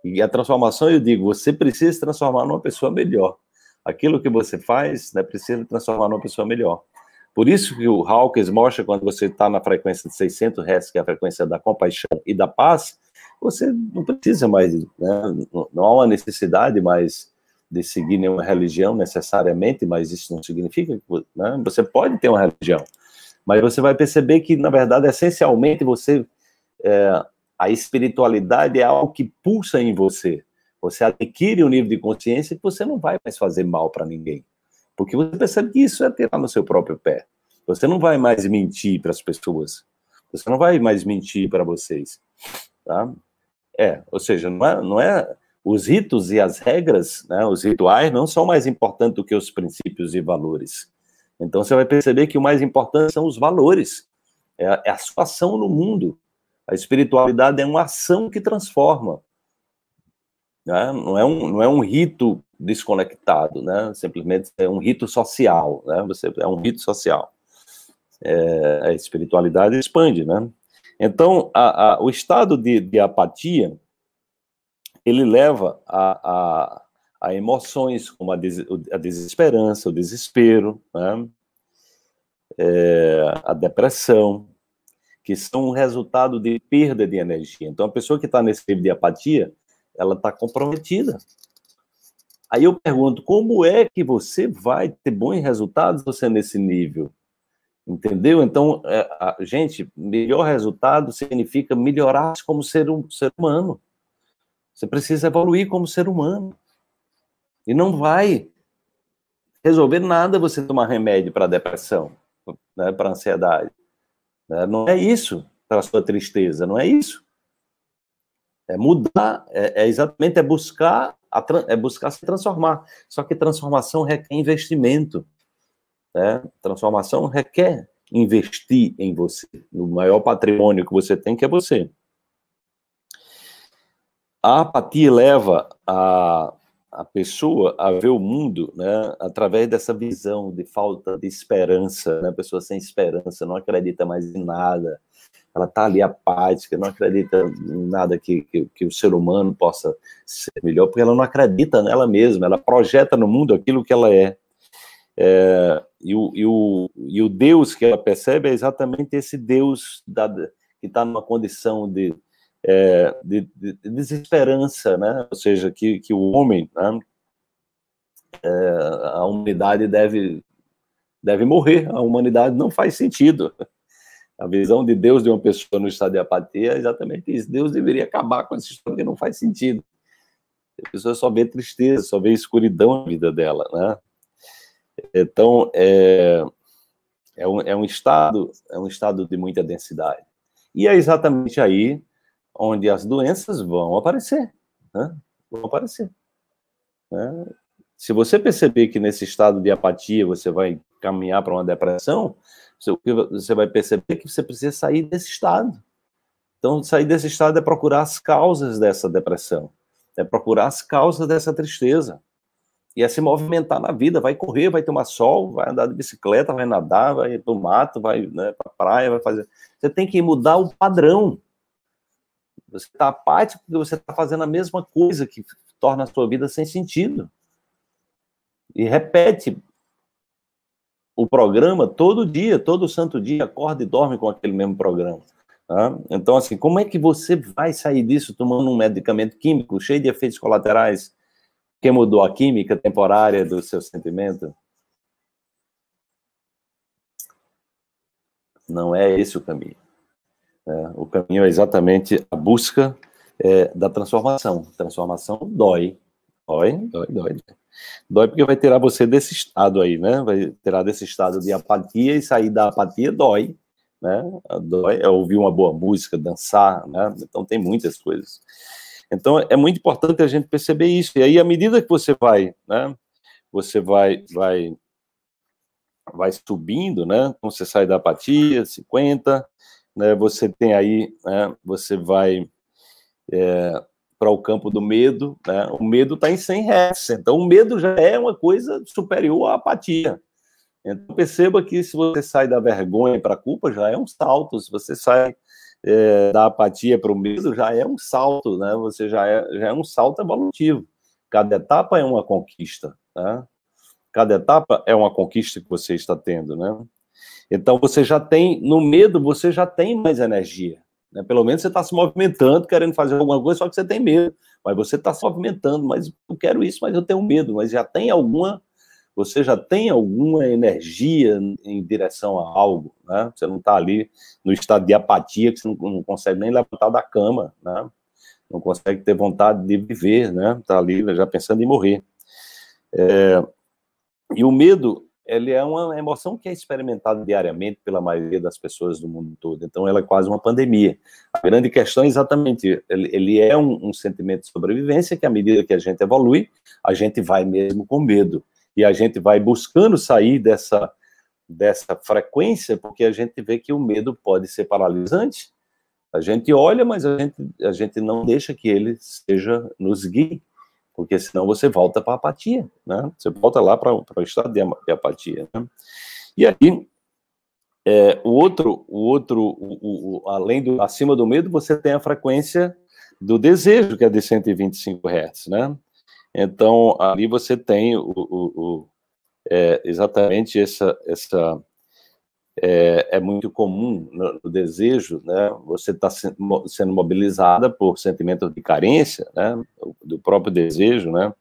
e a transformação, eu digo, você precisa se transformar numa pessoa melhor. Aquilo que você faz, né, precisa transformar numa pessoa melhor. Por isso que o Hawkins mostra, quando você está na frequência de 600 Hz, que é a frequência da compaixão e da paz, você não precisa mais, né, não há uma necessidade mais de seguir nenhuma religião necessariamente, mas isso não significa que, né, você pode ter uma religião, mas você vai perceber que, na verdade, essencialmente, a espiritualidade é algo que pulsa em você. Você adquire um nível de consciência que você não vai mais fazer mal para ninguém. Porque você percebe que isso é tirar no seu próprio pé. Você não vai mais mentir para as pessoas. Você não vai mais mentir para vocês. Tá? Ou seja, não é os ritos e as regras, né, os rituais não são mais importantes do que os princípios e valores. Então você vai perceber que o mais importante são os valores. É a sua ação no mundo. A espiritualidade é uma ação que transforma. Né? Não é um rito desconectado, né? Simplesmente é um rito social, né? É um rito social. A espiritualidade expande, né? Então, o estado de apatia, ele leva a emoções como a desesperança, o desespero, né? A depressão, que são um resultado de perda de energia. Então, a pessoa que está nesse nível de apatia, ela está comprometida. Aí eu pergunto, como é que você vai ter bons resultados você nesse nível? Entendeu? Então, gente, melhor resultado significa melhorar como ser humano. Você precisa evoluir como ser humano. E não vai resolver nada você tomar remédio para depressão, né, para ansiedade. Né? Não é isso, para a sua tristeza, não é isso. É mudar, exatamente, buscar se transformar. Só que transformação requer investimento. Né? Transformação requer investir em você. O maior patrimônio que você tem, que é você. A apatia leva a pessoa a ver o mundo, né, através dessa visão de falta de esperança, né? A pessoa sem esperança, não acredita mais em nada. Ela está ali apática, não acredita em nada que o ser humano possa ser melhor, porque ela não acredita nela mesma, ela projeta no mundo aquilo que ela é. E o Deus que ela percebe é exatamente esse Deus que está numa condição de desesperança, né? Ou seja, que o homem, né? A humanidade deve morrer, a humanidade não faz sentido. A visão de Deus de uma pessoa no estado de apatia é exatamente isso. Deus deveria acabar com essa história que não faz sentido. A pessoa só vê tristeza, só vê escuridão na vida dela, né? Então, é um estado de muita densidade. E é exatamente aí onde as doenças vão aparecer, né? Vão aparecer, né? Se você perceber que nesse estado de apatia você vai caminhar para uma depressão, você vai perceber que você precisa sair desse estado. Então, sair desse estado é procurar as causas dessa depressão, é procurar as causas dessa tristeza, e é se movimentar na vida, vai correr, vai tomar sol, vai andar de bicicleta, vai nadar, vai para o mato, vai, né, para a praia, vai fazer... Você tem que mudar o padrão. Você está apático porque você está fazendo a mesma coisa que torna a sua vida sem sentido. E repete o programa todo dia, todo santo dia, acorda e dorme com aquele mesmo programa. Tá? Então, assim, como é que você vai sair disso tomando um medicamento químico cheio de efeitos colaterais que mudou a química temporária do seu sentimento? Não é esse o caminho. O caminho é exatamente a busca da transformação. Transformação dói. Dói porque vai tirar você desse estado aí, né? Vai tirar desse estado de apatia, e sair da apatia dói, né? Dói é ouvir uma boa música, dançar, né? Então tem muitas coisas. Então é muito importante a gente perceber isso. E aí, à medida que você vai, né? Você vai subindo, né? Então você sai da apatia, 50, né? Você tem aí, né? Você vai para o campo do medo, né? O medo está em 100 Hz, então o medo já é uma coisa superior à apatia. Então perceba que se você sai da vergonha para a culpa, já é um salto. Se você sai da apatia para o medo, já é um salto, né? Você já é um salto evolutivo. Cada etapa é uma conquista, né? Cada etapa é uma conquista que você está tendo, né? Então você já tem, no medo, você já tem mais energia. Né? Pelo menos você está se movimentando, querendo fazer alguma coisa, só que você tem medo. Mas você está se movimentando, mas eu quero isso, mas eu tenho medo. Mas você já tem alguma energia em direção a algo, né? Você não está ali no estado de apatia, que você não consegue nem levantar da cama, né? Não consegue ter vontade de viver, né? Está ali já pensando em morrer. E o medo, ele é uma emoção que é experimentada diariamente pela maioria das pessoas do mundo todo. Então, ela é quase uma pandemia. A grande questão é exatamente, ele é um sentimento de sobrevivência que, à medida que a gente evolui, a gente vai mesmo com medo. E a gente vai buscando sair dessa frequência, porque a gente vê que o medo pode ser paralisante. A gente olha, mas a gente não deixa que ele nos guie, porque senão você volta para a apatia, né? Você volta lá para o estado de apatia, né? E aí, acima do medo, você tem a frequência do desejo, que é de 125 Hz, né? Então, ali você tem exatamente é muito comum no desejo, né? Você está sendo mobilizada por sentimentos de carência, né? Do próprio desejo, né?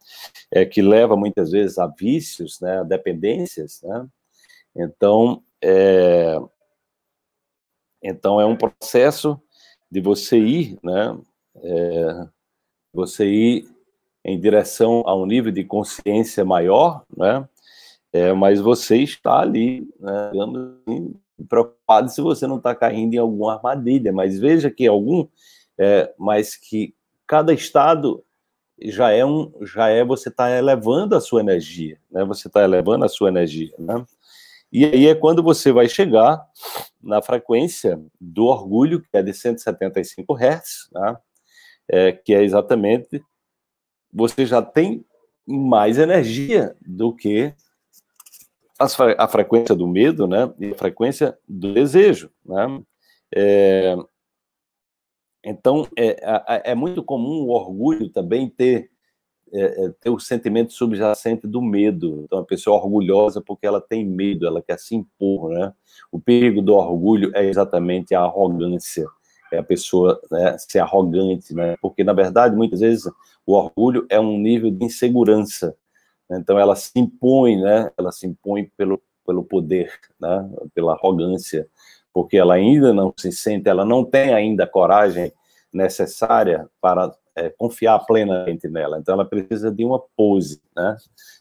Que leva muitas vezes a vícios, né? A dependências, né? Então é um processo de você ir, né? Você ir em direção a um nível de consciência maior, né? Mas você está ali, né, preocupado se você não está caindo em alguma armadilha. Mas veja que mas que cada estado você está elevando a sua energia, né? Você está elevando a sua energia, né? E aí é quando você vai chegar na frequência do orgulho, que é de 175 Hz, né? Que é exatamente, você já tem mais energia do que a frequência do medo, né, e a frequência do desejo, né? Então, é muito comum o orgulho também ter o sentimento subjacente do medo. Então, a pessoa é orgulhosa porque ela tem medo, ela quer se impor, né? O perigo do orgulho é exatamente a arrogância, é a pessoa, né, ser arrogante, né? Porque, na verdade, muitas vezes, o orgulho é um nível de insegurança. Então, ela se impõe, né? Ela se impõe pelo poder, né? Pela arrogância, porque ela ainda não se sente, ela não tem ainda a coragem necessária para confiar plenamente nela. Então, ela precisa de uma pose, né?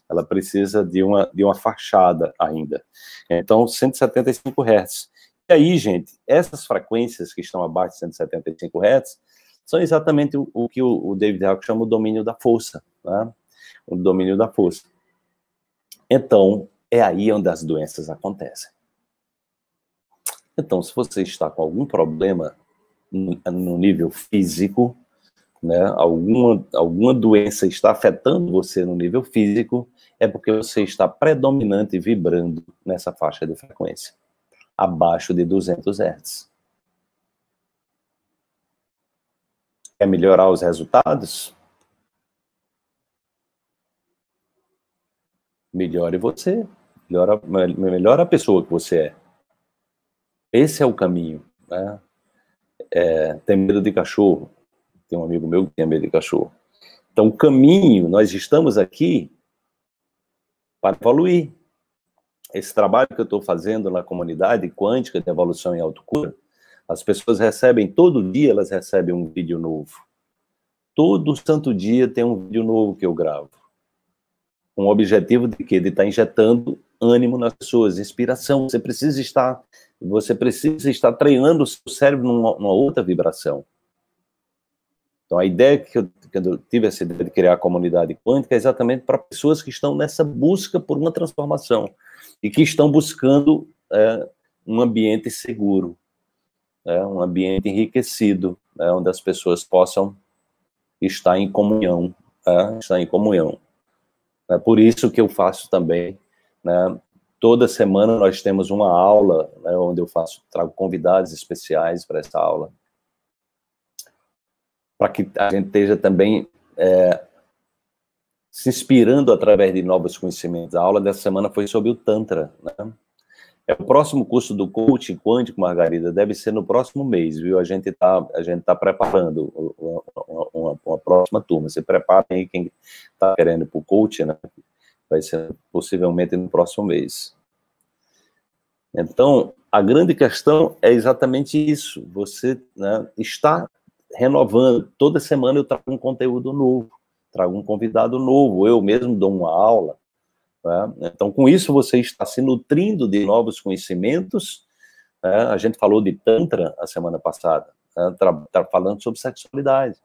Ela precisa de uma fachada ainda. Então, 175 Hz. E aí, gente, essas frequências que estão abaixo de 175 Hz são exatamente o que o David Hawkins chama o domínio da força, né? O domínio da força. Então, é aí onde as doenças acontecem. Então, se você está com algum problema no nível físico, né, alguma doença está afetando você no nível físico, é porque você está predominante e vibrando nessa faixa de frequência, abaixo de 200 Hz. Quer melhorar os resultados? Melhore você, melhora a pessoa que você é. Esse é o caminho, né? Tem medo de cachorro? Tem um amigo meu que tem medo de cachorro. Então, o caminho, nós estamos aqui para evoluir. Esse trabalho que eu estou fazendo na comunidade quântica de evolução e autocura, as pessoas recebem, todo dia elas recebem um vídeo novo. Todo santo dia tem um vídeo novo que eu gravo. Com o objetivo de quê? De estar injetando ânimo nas pessoas, inspiração. Você precisa estar treinando o seu cérebro numa outra vibração. Então, a ideia quando eu tive essa ideia de criar a comunidade quântica é exatamente para pessoas que estão nessa busca por uma transformação e que estão buscando um ambiente seguro, um ambiente enriquecido, onde as pessoas possam estar em comunhão, estar em comunhão. É por isso que eu faço também, né? Toda semana nós temos uma aula, né, onde eu trago convidados especiais para essa aula, para que a gente esteja também se inspirando através de novos conhecimentos. A aula dessa semana foi sobre o Tantra, né? O próximo curso do coaching quântico, Margarida, deve ser no próximo mês, viu? A gente tá preparando uma próxima turma. Se preparem aí quem está querendo ir para o coaching, né? Vai ser possivelmente no próximo mês. Então, a grande questão é exatamente isso. Você, né, está renovando. Toda semana eu trago um conteúdo novo, trago um convidado novo. Eu mesmo dou uma aula. Né? Então, com isso, você está se nutrindo de novos conhecimentos. Né? A gente falou de Tantra a semana passada, né? Falando sobre sexualidade.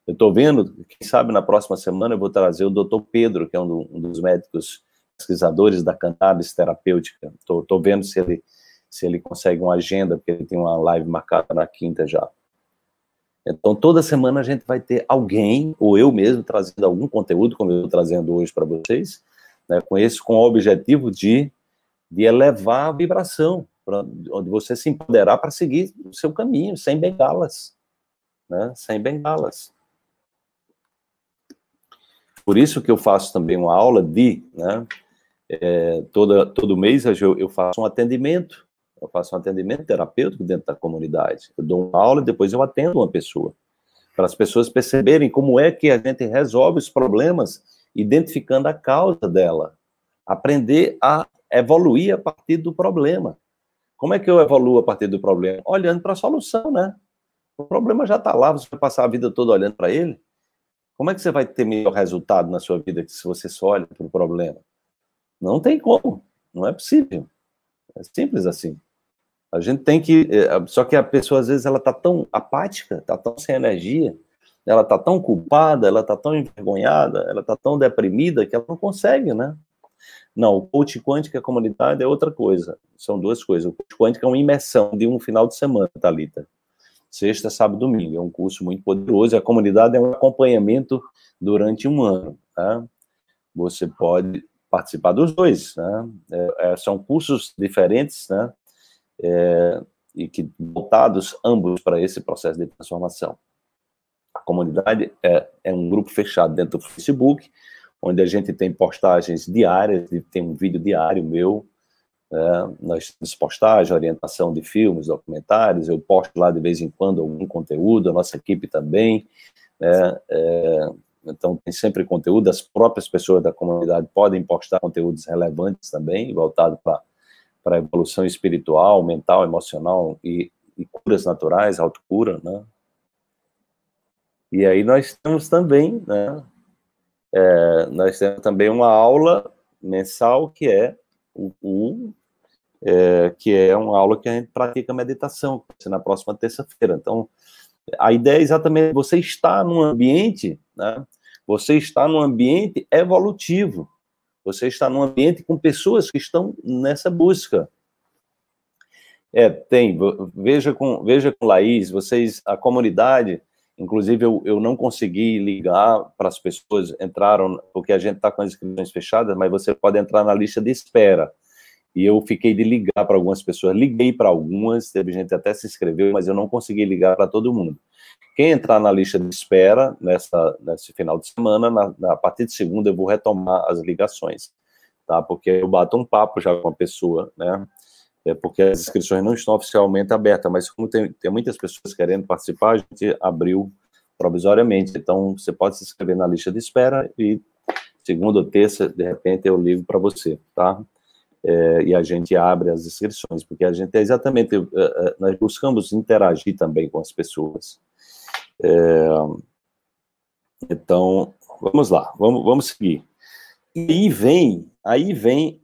Eu estou vendo, quem sabe na próxima semana eu vou trazer o Dr. Pedro, que é um dos médicos pesquisadores da cannabis terapêutica. Estou vendo se ele consegue uma agenda, porque ele tem uma live marcada na quinta já. Então, toda semana a gente vai ter alguém, ou eu mesmo, trazendo algum conteúdo, como eu estou trazendo hoje para vocês, né, com o objetivo de elevar a vibração, onde você se empoderar para seguir o seu caminho, sem bengalas, né, sem bengalas. Por isso que eu faço também uma aula né, todo mês eu faço um atendimento, terapêutico dentro da comunidade. Eu dou uma aula e depois eu atendo uma pessoa, para as pessoas perceberem como é que a gente resolve os problemas, identificando a causa dela. Aprender a evoluir a partir do problema. Como é que eu evoluo a partir do problema? Olhando para a solução, né? O problema já está lá, você vai passar a vida toda olhando para ele. Como é que você vai ter melhor resultado na sua vida se você só olha para o problema? Não tem como, não é possível. É simples assim. A gente tem que... Só que a pessoa, às vezes, ela está tão apática, está tão sem energia, ela está tão culpada, ela está tão envergonhada, ela está tão deprimida que ela não consegue, né? Não, o coach quântico e a comunidade é outra coisa. São duas coisas. O coach quântico é uma imersão de um final de semana, Thalita. Sexta, sábado, domingo. É um curso muito poderoso. A comunidade é um acompanhamento durante um ano. Tá? Você pode participar dos dois. Né? São cursos diferentes, né? E que voltados ambos para esse processo de transformação. A comunidade é um grupo fechado dentro do Facebook, onde a gente tem postagens diárias, tem um vídeo diário meu, Nós temos postagem, orientação de filmes, documentários, eu posto lá de vez em quando algum conteúdo, a nossa equipe também, né? Então tem sempre conteúdo, as próprias pessoas da comunidade podem postar conteúdos relevantes também, voltados para a evolução espiritual, mental, emocional e curas naturais, autocura, né? E aí nós temos também, né? Nós temos também uma aula mensal que é que é uma aula que a gente pratica meditação, que vai ser na próxima terça-feira. Então, a ideia é exatamente você estar num ambiente, né? Você está num ambiente evolutivo, você está num ambiente com pessoas que estão nessa busca. Veja com Laís, vocês, a comunidade, inclusive eu não consegui ligar para as pessoas, entraram, porque a gente está com as inscrições fechadas, mas você pode entrar na lista de espera. E eu fiquei de ligar para algumas pessoas, liguei para algumas, teve gente até se inscreveu, mas eu não consegui ligar para todo mundo. Quem entrar na lista de espera nesse final de semana, a partir de segunda eu vou retomar as ligações, tá? Porque eu bato um papo já com a pessoa, né? Porque as inscrições não estão oficialmente abertas, mas como tem muitas pessoas querendo participar, a gente abriu provisoriamente. Então, você pode se inscrever na lista de espera e segunda ou terça, de repente, eu ligo para você, tá? E a gente abre as inscrições, porque a gente nós buscamos interagir também com as pessoas. Então, vamos lá, vamos seguir. E aí vem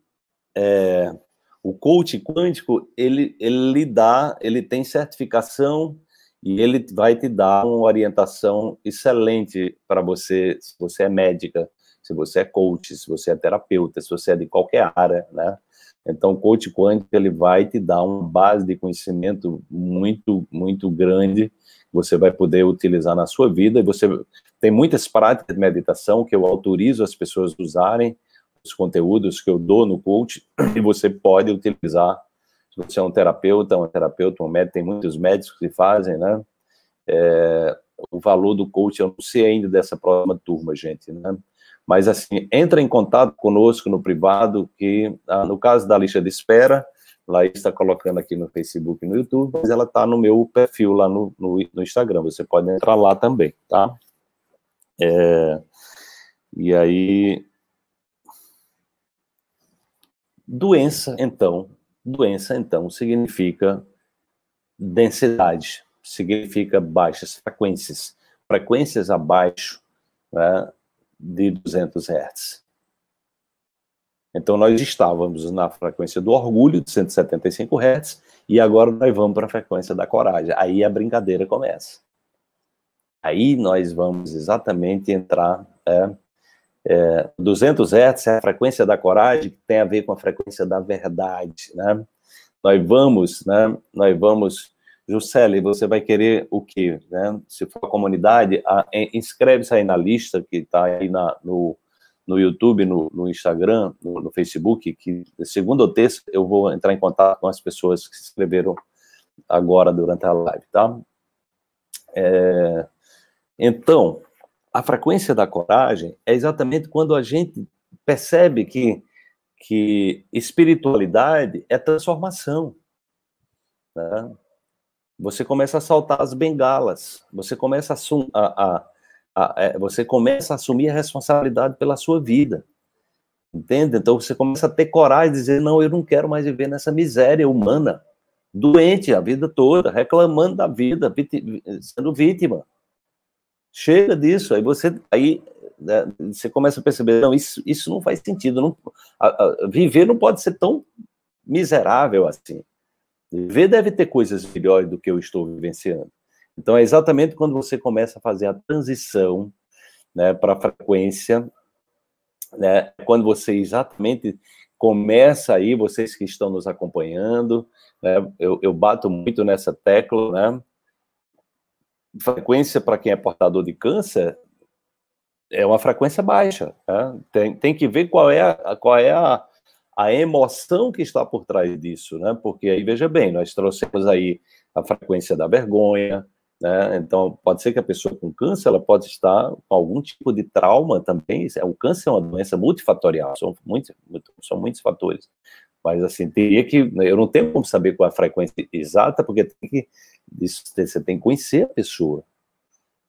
o coach quântico, ele tem certificação e ele vai te dar uma orientação excelente para você, se você é médica, se você é coach, se você é terapeuta, se você é de qualquer área, né? Então, o coach quântico, ele vai te dar uma base de conhecimento muito, muito grande, você vai poder utilizar na sua vida, e você tem muitas práticas de meditação que eu autorizo as pessoas a usarem, os conteúdos que eu dou no coach, e você pode utilizar, se você é um terapeuta, um médico, tem muitos médicos que fazem, né? O valor do coach, eu não sei ainda dessa próxima turma, gente, né? Mas, assim, entra em contato conosco no privado, que no caso da lista de espera, Laís está colocando aqui no Facebook e no YouTube, mas ela está no meu perfil lá no Instagram, você pode entrar lá também, tá? E aí... Doença, então, significa densidade, significa baixas frequências, frequências abaixo, né, de 200 Hz. Então, nós estávamos na frequência do orgulho, de 175 Hz, e agora nós vamos para a frequência da coragem. Aí a brincadeira começa. Aí nós vamos exatamente entrar... 200 Hz é a frequência da coragem, que tem a ver com a frequência da verdade, né? Nós vamos, Juscelia, você vai querer o quê, né? Se for a comunidade, inscreve-se aí na lista que está aí no YouTube, no Instagram, no Facebook, que segunda ou terça eu vou entrar em contato com as pessoas que se inscreveram agora durante a live, tá? Então, a frequência da coragem é exatamente quando a gente percebe que espiritualidade é transformação, né? Você começa a saltar as bengalas, você começa você começa a assumir a responsabilidade pela sua vida, entende? Então você começa a ter coragem de dizer, não, eu não quero mais viver nessa miséria humana, doente a vida toda, reclamando da vida, sendo vítima. Chega disso, né, você começa a perceber, não, isso não faz sentido, viver não pode ser tão miserável assim. Viver deve ter coisas melhores do que eu estou vivenciando. Então, é exatamente quando você começa a fazer a transição, né, para a frequência, né, quando você exatamente começa aí, vocês que estão nos acompanhando, né, eu bato muito nessa tecla, né, frequência para quem é portador de câncer é uma frequência baixa, né? Tem que ver qual é a emoção que está por trás disso, né? Porque aí, veja bem, nós trouxemos aí a frequência da vergonha, né? Então, pode ser que a pessoa com câncer, ela pode estar com algum tipo de trauma também. O câncer é uma doença multifatorial, são muitos fatores. Mas, assim, teria que... Eu não tenho como saber qual é a frequência exata, porque você tem que conhecer a pessoa.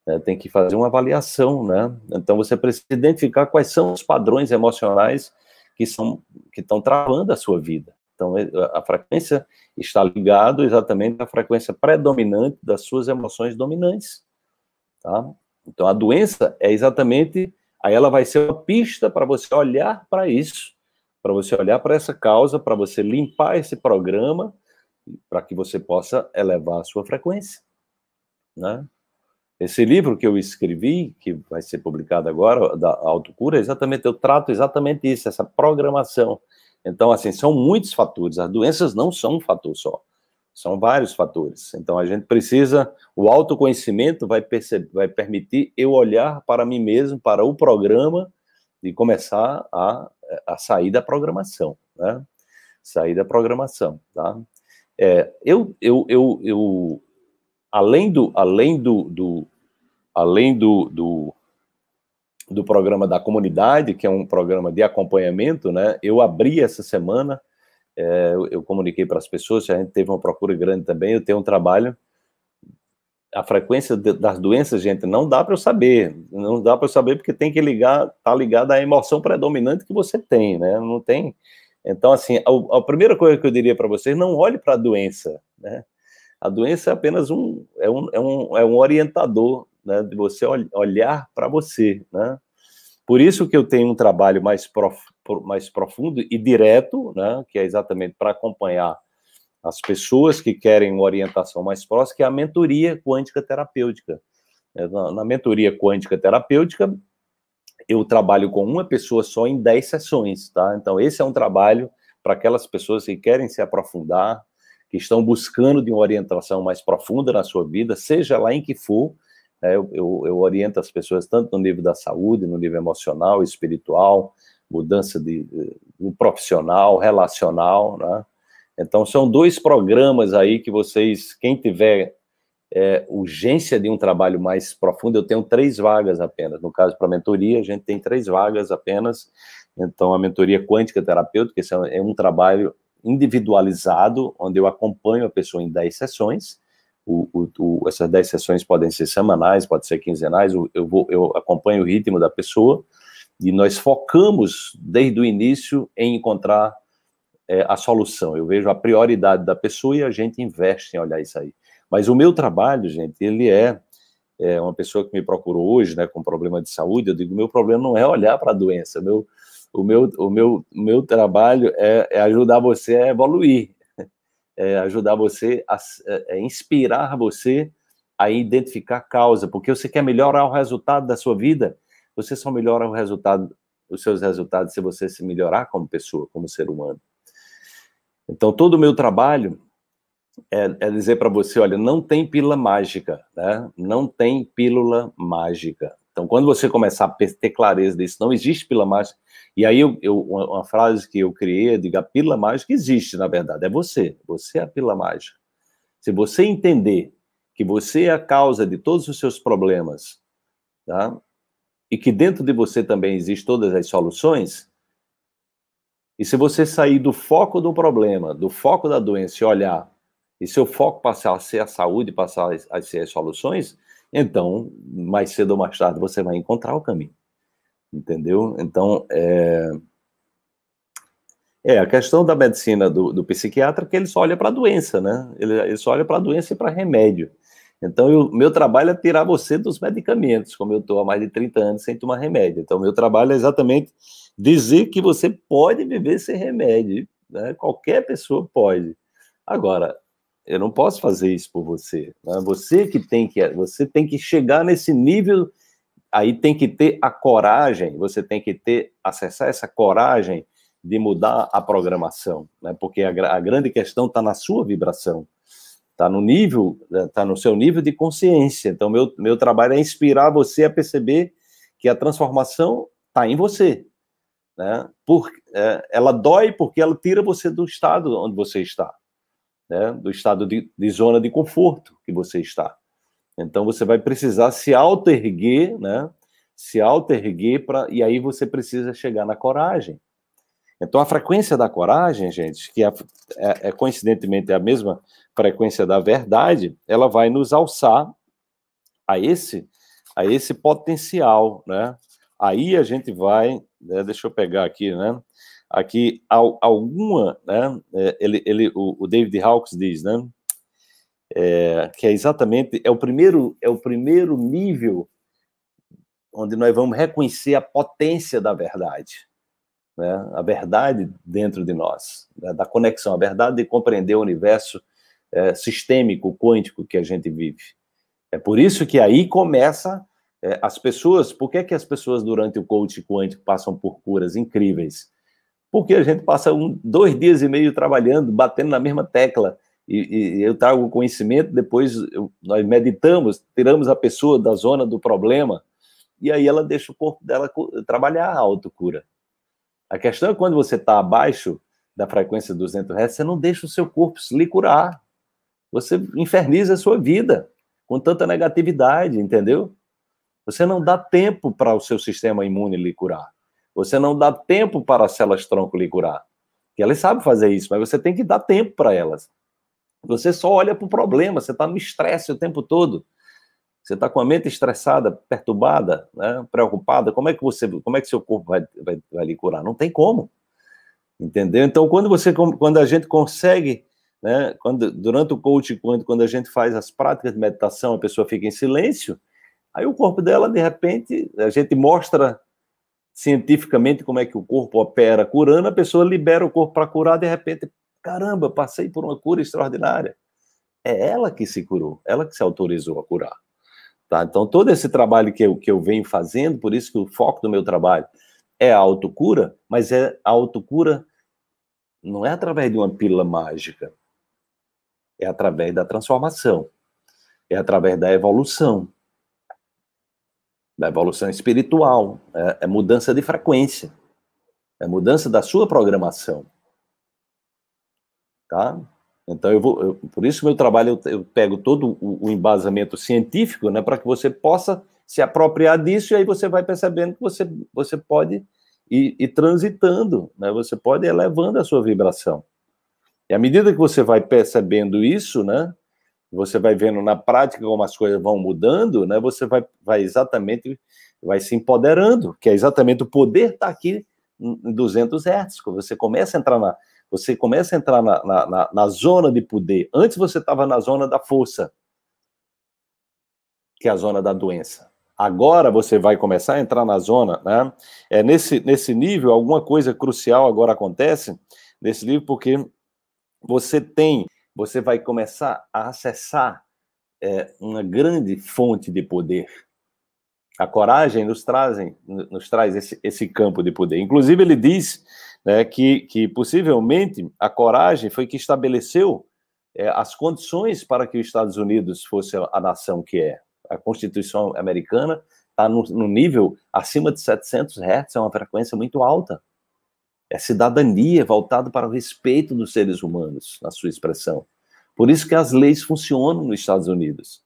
Né? Tem que fazer uma avaliação, né? Então, você precisa identificar quais são os padrões emocionais que estão travando a sua vida. Então, a frequência está ligada exatamente à frequência predominante das suas emoções dominantes. Tá? Então, a doença é exatamente... Aí ela vai ser uma pista para você olhar para isso, para você olhar para essa causa, para você limpar esse programa, para que você possa elevar a sua frequência. Né? Esse livro que eu escrevi, que vai ser publicado agora, da Autocura, eu trato exatamente isso, essa programação. Então, assim, são muitos fatores. As doenças não são um fator só. São vários fatores. Então, a gente precisa... O autoconhecimento vai permitir eu olhar para mim mesmo, para o programa, e começar a sair da programação, né? Sair da programação, tá? Além do programa da comunidade, que é um programa de acompanhamento, né? Eu abri essa semana... eu comuniquei para as pessoas, a gente teve uma procura grande também, eu tenho um trabalho, a frequência das doenças, gente, não dá para eu saber porque tem que tá ligado à emoção predominante que você tem, né, não tem, então assim, a primeira coisa que eu diria para vocês, não olhe para a doença, né, a doença é apenas um orientador, né, de você olhar para você, né. Por isso que eu tenho um trabalho mais profundo e direto, né, que é exatamente para acompanhar as pessoas que querem uma orientação mais próxima, que é a mentoria quântica terapêutica. Na mentoria quântica terapêutica, eu trabalho com uma pessoa só em 10 sessões, tá? Então, esse é um trabalho para aquelas pessoas que querem se aprofundar, que estão buscando de uma orientação mais profunda na sua vida, seja lá em que for. Eu oriento as pessoas tanto no nível da saúde, no nível emocional, espiritual, mudança do profissional, relacional, né? Então, são 2 programas aí que vocês, quem tiver urgência de um trabalho mais profundo, eu tenho 3 vagas apenas. No caso, para a mentoria, a gente tem 3 vagas apenas. Então, a mentoria quântica terapêutica, esse é um trabalho individualizado, onde eu acompanho a pessoa em 10 sessões. Essas 10 sessões podem ser semanais, pode ser quinzenais, eu acompanho o ritmo da pessoa, e nós focamos desde o início em encontrar a solução. Eu vejo a prioridade da pessoa e a gente investe em olhar isso aí. Mas o meu trabalho, gente, ele é uma pessoa que me procurou hoje, né, com problema de saúde, eu digo, meu problema não é olhar para a doença, o meu trabalho é ajudar você a evoluir, ajudar você a inspirar você a identificar a causa, porque você quer melhorar o resultado da sua vida, você só melhora os seus resultados se você se melhorar como pessoa, como ser humano. Então, todo o meu trabalho é dizer para você, olha, não tem pílula mágica, né? Não tem pílula mágica. Então, quando você começar a ter clareza disso, não existe pílula mágica. E aí, uma frase que eu criei, eu digo, a pílula mágica existe, na verdade, é você. Você é a pílula mágica. Se você entender que você é a causa de todos os seus problemas, tá? E que dentro de você também existem todas as soluções, e se você sair do foco do problema, do foco da doença e olhar, e seu foco passar a ser a saúde, passar a ser as soluções, então, mais cedo ou mais tarde, você vai encontrar o caminho. Entendeu? Então, a questão da medicina do psiquiatra é que ele só olha para a doença, né? Ele só olha para a doença e para remédio. Então, meu trabalho é tirar você dos medicamentos, como eu estou há mais de 30 anos sem tomar remédio. Então, meu trabalho é exatamente dizer que você pode viver sem remédio, né? Qualquer pessoa pode. Agora, eu não posso fazer isso por você, né? Você tem que chegar nesse nível, aí tem que ter a coragem, você tem que acessar essa coragem de mudar a programação, né? Porque a grande questão está na sua vibração, está no seu nível de consciência. Então, meu trabalho é inspirar você a perceber que a transformação está em você, né? Ela dói porque ela tira você do estado onde você está, né? Do estado de zona de conforto que você está. Então, você vai precisar se auto-erguer, né? Se auto-erguer, e aí você precisa chegar na coragem. Então, a frequência da coragem, gente, que coincidentemente a mesma frequência da verdade, ela vai nos alçar a esse potencial, né? Aí a gente vai, né, deixa eu pegar aqui, né? Aqui, alguma, né? O David Hawkes diz, né? Que é exatamente, é o primeiro nível onde nós vamos reconhecer a potência da verdade, né? A verdade dentro de nós, né? Da conexão, a verdade de compreender o universo sistêmico, quântico que a gente vive. É por isso que aí começa as pessoas. Por que as pessoas durante o coaching quântico passam por curas incríveis? Porque a gente passa 2 dias e meio trabalhando, batendo na mesma tecla, e eu trago o conhecimento, depois nós meditamos, tiramos a pessoa da zona do problema, e aí ela deixa o corpo dela trabalhar a autocura. A questão é quando você está abaixo da frequência 200 Hz, você não deixa o seu corpo se lhe curar. Você inferniza a sua vida com tanta negatividade, entendeu? Você não dá tempo para o seu sistema imune lhe curar. Você não dá tempo para as células-tronco lhe curar. E elas sabem fazer isso, mas você tem que dar tempo para elas. Você só olha para o problema, você está no estresse o tempo todo. Você está com a mente estressada, perturbada, né, preocupada. Como é que seu corpo vai lhe curar? Não tem como. Entendeu? Então, quando a gente consegue, né, durante o coaching, quando a gente faz as práticas de meditação, a pessoa fica em silêncio, aí o corpo dela, de repente, a gente mostra cientificamente como é que o corpo opera curando, a pessoa libera o corpo para curar, de repente, caramba, passei por uma cura extraordinária. É ela que se curou, ela que se autorizou a curar. Tá? Então, todo esse trabalho que eu venho fazendo, por isso que o foco do meu trabalho é a autocura, mas é a autocura não é através de uma pílula mágica, é através da transformação, é através da evolução espiritual, é mudança de frequência, é mudança da sua programação, tá? Então, por isso meu trabalho, eu pego todo o embasamento científico, né, para que você possa se apropriar disso, e aí você vai percebendo que você pode ir transitando, né, você pode ir elevando a sua vibração. E à medida que você vai percebendo isso, né, você vai vendo na prática como as coisas vão mudando, né, você vai se empoderando, que é exatamente o poder está aqui em 200 Hz. Quando você começa a entrar na zona de poder. Antes você estava na zona da força, que é a zona da doença. Agora você vai começar a entrar na zona, né? Nesse nível, alguma coisa crucial agora acontece nesse nível, porque você vai começar a acessar uma grande fonte de poder. A coragem nos traz esse campo de poder. Inclusive, ele diz, né, que possivelmente a coragem foi que estabeleceu as condições para que os Estados Unidos fosse a nação que é. A Constituição americana está no nível acima de 700 Hz, é uma frequência muito alta. É cidadania voltada para o respeito dos seres humanos, na sua expressão. Por isso que as leis funcionam nos Estados Unidos.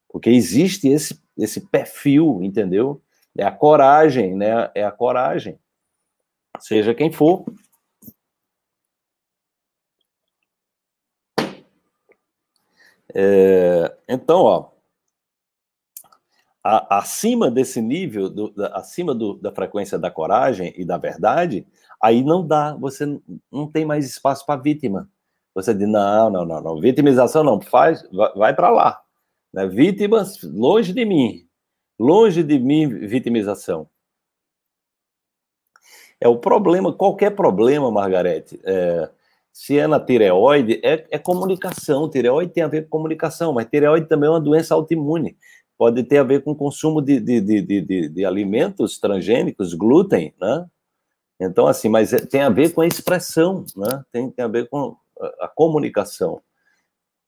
Porque existe esse perfil, entendeu? É a coragem, né? É a coragem. Seja quem for. Então, ó, acima desse nível, acima da frequência da coragem e da verdade, aí não dá, você não tem mais espaço para vítima. Você diz, não, vitimização não, vai para lá. Né? Vítimas, longe de mim, vitimização. É o problema, qualquer problema, Margarete, se é na tireoide, é comunicação. Tireoide tem a ver com comunicação, mas tireoide também é uma doença autoimune. Pode ter a ver com consumo de alimentos transgênicos, glúten, né? Então, assim, mas tem a ver com a expressão, né? Tem a ver com a comunicação.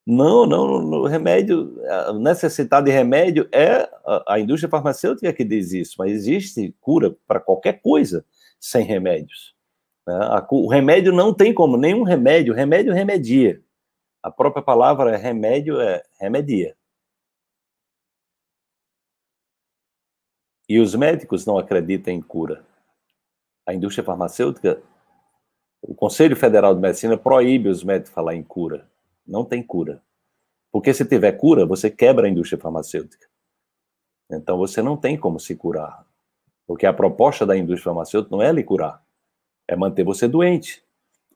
Não, no remédio, a necessidade de remédio é a indústria farmacêutica que diz isso, mas existe cura para qualquer coisa sem remédios. Né? O remédio não tem como, nenhum remédio remedia. A própria palavra remédio remedia. E os médicos não acreditam em cura. A indústria farmacêutica O Conselho Federal de Medicina proíbe os médicos falar em cura. Não tem cura. Porque se tiver cura, você quebra a indústria farmacêutica. Então você não tem como se curar. Porque a proposta da indústria farmacêutica não é lhe curar, é manter você doente.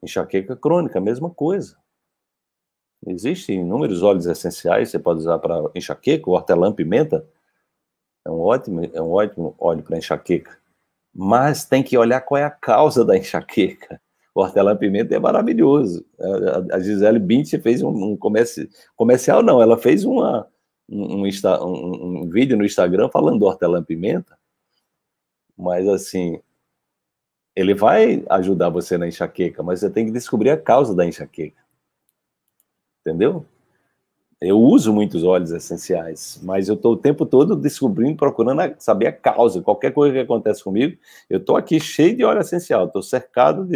Enxaqueca crônica, a mesma coisa. Existem inúmeros óleos essenciais, você pode usar para enxaqueca, o hortelã-pimenta é um ótimo óleo para enxaqueca. Mas tem que olhar qual é a causa da enxaqueca. O hortelã-pimenta é maravilhoso. A Gisele Bündchen fez um comercial, não, ela fez um vídeo no Instagram falando do hortelã-pimenta, mas assim, ele vai ajudar você na enxaqueca, mas você tem que descobrir a causa da enxaqueca. Entendeu? Eu uso muitos óleos essenciais, mas eu estou o tempo todo descobrindo, procurando saber a causa. Qualquer coisa que acontece comigo, eu estou aqui cheio de óleo essencial, estou cercado.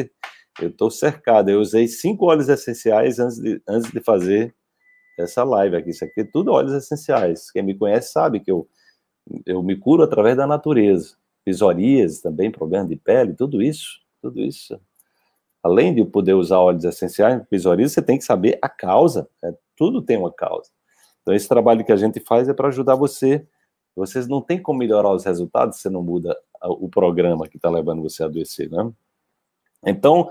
Eu usei 5 óleos essenciais antes de fazer essa live aqui. Isso aqui é tudo óleos essenciais. Quem me conhece sabe que eu me curo através da natureza. Psoríase também, problema de pele, tudo isso. Além de poder usar óleos essenciais, psoríase, você tem que saber a causa. Tudo tem uma causa. Então, esse trabalho que a gente faz é para ajudar você. Vocês não têm como melhorar os resultados se você não muda o programa que está levando você a adoecer, né? Então,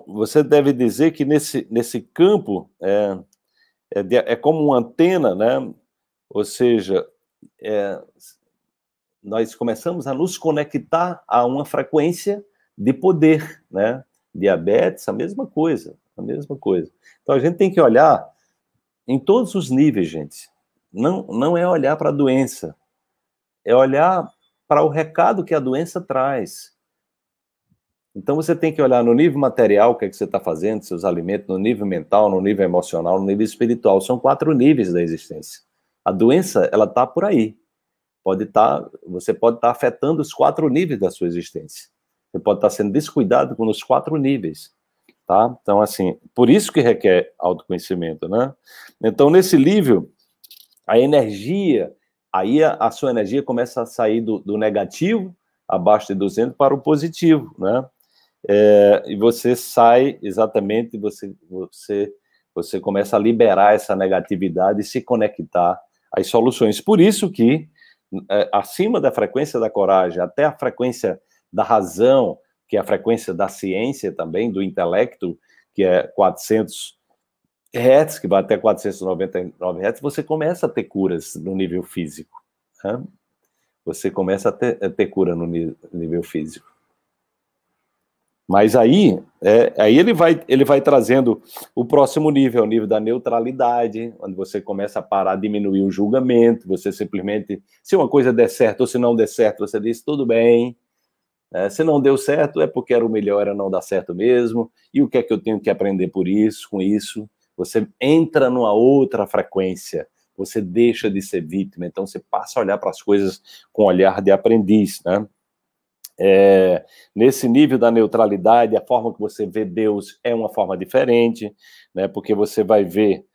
você deve dizer que nesse campo é como uma antena, né? Ou seja, nós começamos a nos conectar a uma frequência de poder, né? Diabetes, a mesma coisa. Então, a gente tem que olhar em todos os níveis, gente. Não é olhar para a doença, é olhar para o recado que a doença traz. Então, você tem que olhar no nível material, o que é que você está fazendo, seus alimentos, no nível mental, no nível emocional, no nível espiritual. São 4 níveis da existência. A doença, ela está por aí. Você pode estar afetando os 4 níveis da sua existência. Você pode estar sendo descuidado nos 4 níveis. Tá? Então, assim, por isso que requer autoconhecimento, né? Então, nesse nível, a energia, aí a sua energia começa a sair do negativo, abaixo de 200, para o positivo, né? E você sai, exatamente, você começa a liberar essa negatividade e se conectar às soluções. Por isso que, acima da frequência da coragem, até a frequência da razão, que é a frequência da ciência também, do intelecto, que é 400 Hz, que vai até 499 Hz, você começa a ter curas no nível físico. Né? Você começa a ter cura no nível físico. Mas aí ele vai trazendo o próximo nível, o nível da neutralidade, onde você começa a parar, diminuir o julgamento, você simplesmente, se uma coisa der certo ou se não der certo, você diz, tudo bem. Se não deu certo, é porque era o melhor, era não dar certo mesmo, e o que é que eu tenho que aprender com isso? Você entra numa outra frequência, você deixa de ser vítima, então você passa a olhar para as coisas com olhar de aprendiz, né? Nesse nível da neutralidade, a forma que você vê Deus é uma forma diferente, né? Porque você vai ver,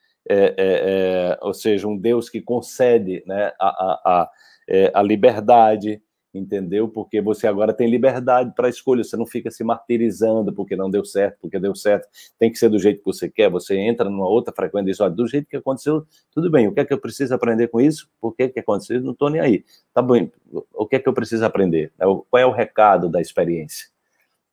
ou seja, um Deus que concede, né, a liberdade, entendeu? Porque você agora tem liberdade para escolha, você não fica se martirizando porque não deu certo, porque deu certo, tem que ser do jeito que você quer, você entra numa outra frequência e diz, olha, do jeito que aconteceu, tudo bem, o que é que eu preciso aprender com isso? Por que aconteceu? Não estou nem aí. Tá bom, o que é que eu preciso aprender? Qual é o recado da experiência?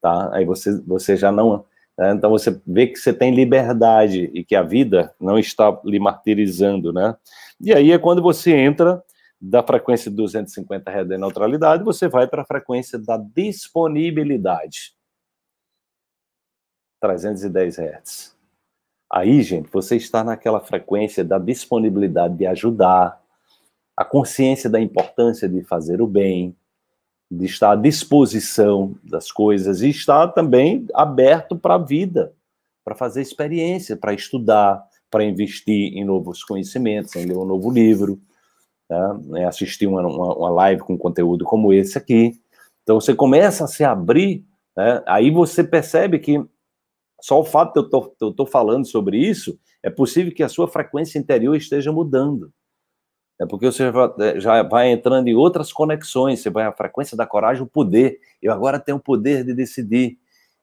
Tá? Aí você já não... Né? Então você vê que você tem liberdade e que a vida não está lhe martirizando, né? E aí é quando você entra da frequência de 250 Hz de neutralidade, você vai para a frequência da disponibilidade. 310 Hz. Aí, gente, você está naquela frequência da disponibilidade de ajudar, a consciência da importância de fazer o bem, de estar à disposição das coisas e estar também aberto para a vida, para fazer experiência, para estudar, para investir em novos conhecimentos, em ler um novo livro, né, assistir uma live com conteúdo como esse aqui. Então você começa a se abrir, né, aí você percebe que só o fato de eu estou falando sobre isso, é possível que a sua frequência interior esteja mudando. É porque você já vai entrando em outras conexões, você vai à frequência da coragem, o poder. Eu agora tenho o poder de decidir.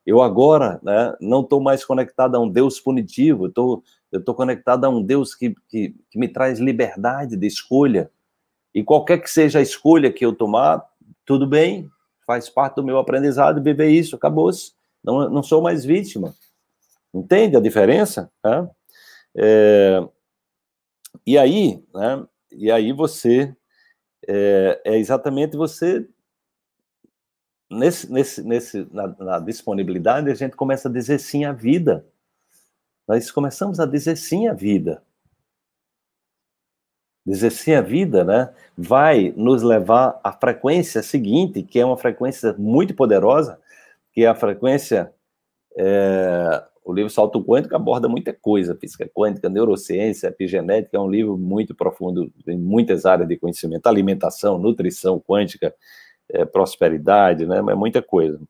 Eu agora, né, não estou mais conectado a um Deus punitivo, eu estou conectado a um Deus que me traz liberdade de escolha. E qualquer que seja a escolha que eu tomar, tudo bem, faz parte do meu aprendizado, viver isso, acabou-se. Não sou mais vítima. Entende a diferença? Né? E aí, né? E aí você é exatamente você na disponibilidade a gente começa a dizer sim à vida. Nós começamos a dizer sim à vida. Dizer sim à vida, né? Vai nos levar à frequência seguinte, que é uma frequência muito poderosa, que é a frequência o livro Salto Quântico aborda muita coisa, física quântica, neurociência, epigenética, é um livro muito profundo, em muitas áreas de conhecimento, alimentação, nutrição quântica, prosperidade, né? É muita coisa.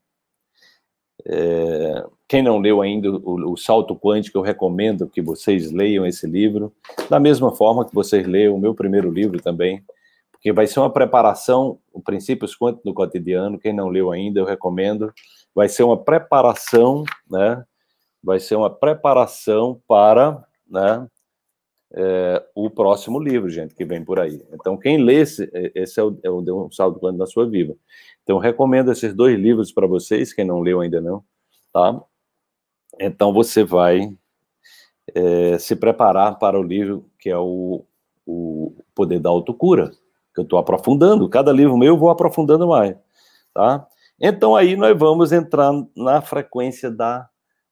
Quem não leu ainda o Salto Quântico, eu recomendo que vocês leiam esse livro, da mesma forma que vocês leiam o meu primeiro livro também, porque vai ser uma preparação, o Princípios Quânticos do Cotidiano, quem não leu ainda, eu recomendo, vai ser uma preparação, né? Vai ser uma preparação para, né, o próximo livro, gente, que vem por aí. Então, quem lê esse é o Salto Quântico da Sua Vida. Então, recomendo esses 2 livros para vocês, quem não leu ainda não, tá? Então, você vai se preparar para o livro que é o Poder da Autocura, que eu estou aprofundando. Cada livro meu eu vou aprofundando mais, tá? Então, aí nós vamos entrar na frequência da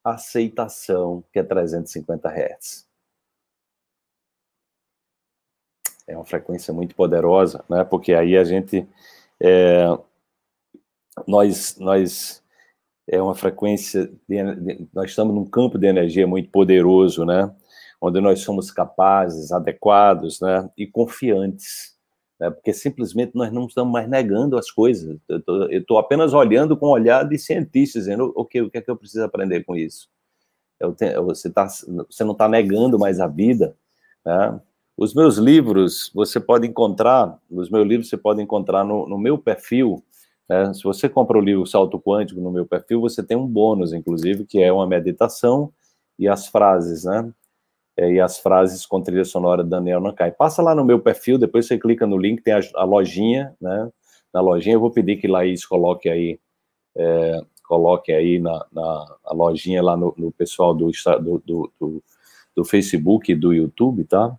aceitação, que é 350 Hz. É uma frequência muito poderosa, né? Porque aí a gente... nós é uma frequência... nós estamos num campo de energia muito poderoso, né? Onde nós somos capazes, adequados, né? E confiantes, né? Porque simplesmente nós não estamos mais negando as coisas. Eu estou apenas olhando com o olhar de cientista, dizendo o que é que eu preciso aprender com isso. Você não está negando mais a vida, né? Os meus livros, você pode encontrar, nos meus livros você pode encontrar no meu perfil, né? Se você compra o livro Salto Quântico no meu perfil, você tem um bônus, inclusive, que é uma meditação e as frases, né? E as frases com trilha sonora de Daniel Nakai. Passa lá no meu perfil, depois você clica no link, tem a lojinha, né? Na lojinha eu vou pedir que Laís coloque aí a lojinha lá no pessoal do Facebook e do YouTube, tá?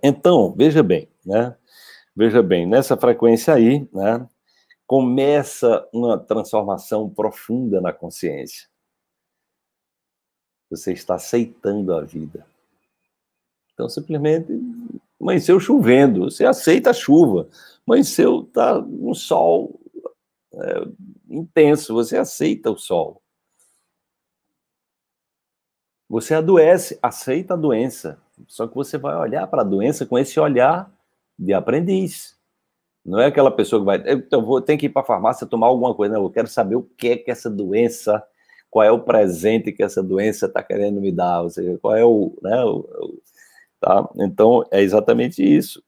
Então, veja bem, né? Veja bem, nessa frequência aí, né? Começa uma transformação profunda na consciência. Você está aceitando a vida. Então, simplesmente, amanheceu chovendo, você aceita a chuva. Amanheceu, tá um sol intenso, você aceita o sol. Você adoece, aceita a doença. Só que você vai olhar para a doença com esse olhar de aprendiz. Não é aquela pessoa que vai... tenho que ir para a farmácia tomar alguma coisa. Não, eu quero saber o que é que essa doença... Qual é o presente que essa doença está querendo me dar? Ou seja, qual é tá? Então, é exatamente isso.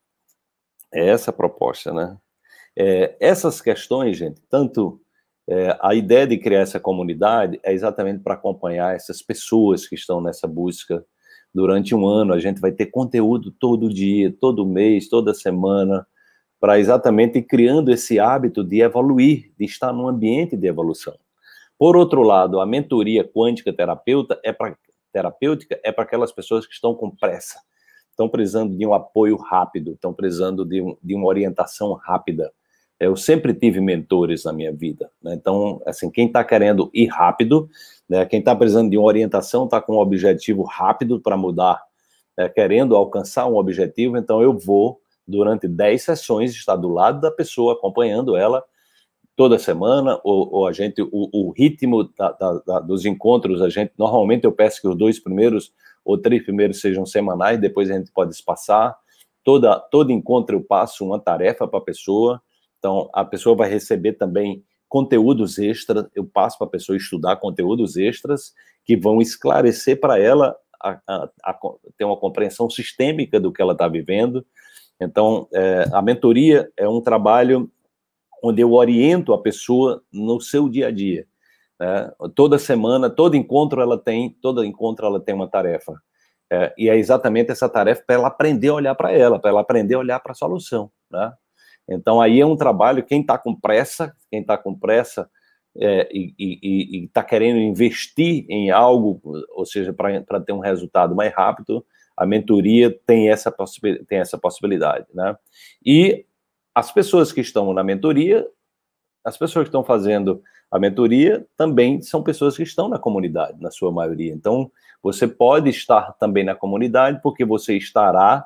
É essa a proposta, né? Essas questões, gente, tanto... a ideia de criar essa comunidade é exatamente para acompanhar essas pessoas que estão nessa busca durante um ano. A gente vai ter conteúdo todo dia, todo mês, toda semana, para exatamente ir criando esse hábito de evoluir, de estar num ambiente de evolução. Por outro lado, a mentoria quântica terapêutica é para aquelas pessoas que estão com pressa, estão precisando de um apoio rápido, estão precisando de uma orientação rápida. Eu sempre tive mentores na minha vida, né? Então, assim, quem está querendo ir rápido, né? Quem está precisando de uma orientação, está com um objetivo rápido para mudar, querendo alcançar um objetivo, então eu vou, durante 10 sessões, estar do lado da pessoa, acompanhando ela, toda semana, ou a gente, o ritmo dos encontros, normalmente eu peço que os 2 primeiros ou 3 primeiros sejam semanais, depois a gente pode espaçar. Todo encontro eu passo uma tarefa para a pessoa, então a pessoa vai receber também conteúdos extras, eu passo para a pessoa estudar conteúdos extras que vão esclarecer para ela ter uma compreensão sistêmica do que ela está vivendo. Então, a mentoria é um trabalho onde eu oriento a pessoa no seu dia a dia, né? Toda semana, todo encontro ela tem uma tarefa. E é exatamente essa tarefa para ela aprender a olhar para ela aprender a olhar para a solução, né? Então, aí é um trabalho, quem está com pressa e está querendo investir em algo, ou seja, para ter um resultado mais rápido, a mentoria tem essa possibilidade, né? E as pessoas que estão na mentoria, as pessoas que estão fazendo a mentoria também são pessoas que estão na comunidade, na sua maioria. Então, você pode estar também na comunidade, porque você estará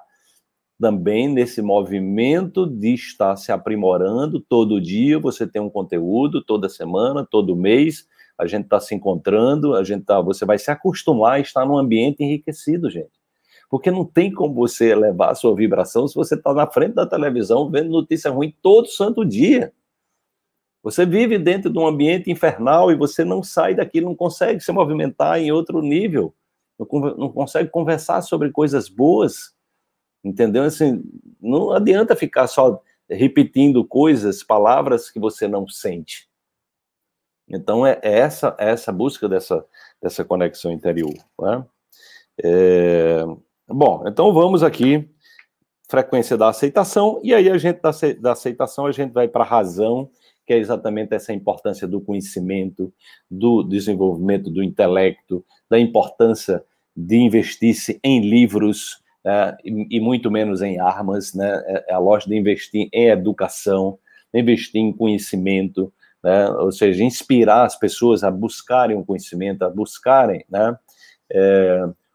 também nesse movimento de estar se aprimorando todo dia. Você tem um conteúdo toda semana, todo mês, a gente está se encontrando, você vai se acostumar a estar num ambiente enriquecido, gente. Porque não tem como você elevar a sua vibração se você está na frente da televisão vendo notícia ruim todo santo dia. Você vive dentro de um ambiente infernal e você não sai daquilo, não consegue se movimentar em outro nível, não consegue conversar sobre coisas boas, entendeu? Assim, não adianta ficar só repetindo palavras que você não sente. Então, é essa busca dessa conexão interior, né? Bom, então vamos aqui, frequência da aceitação, e aí a gente, da aceitação, a gente vai para a razão, que é exatamente essa importância do conhecimento, do desenvolvimento do intelecto, da importância de investir-se em livros, e muito menos em armas, né? É a lógica de investir em educação, investir em conhecimento, né? Ou seja, inspirar as pessoas a buscarem o conhecimento, a buscarem, né?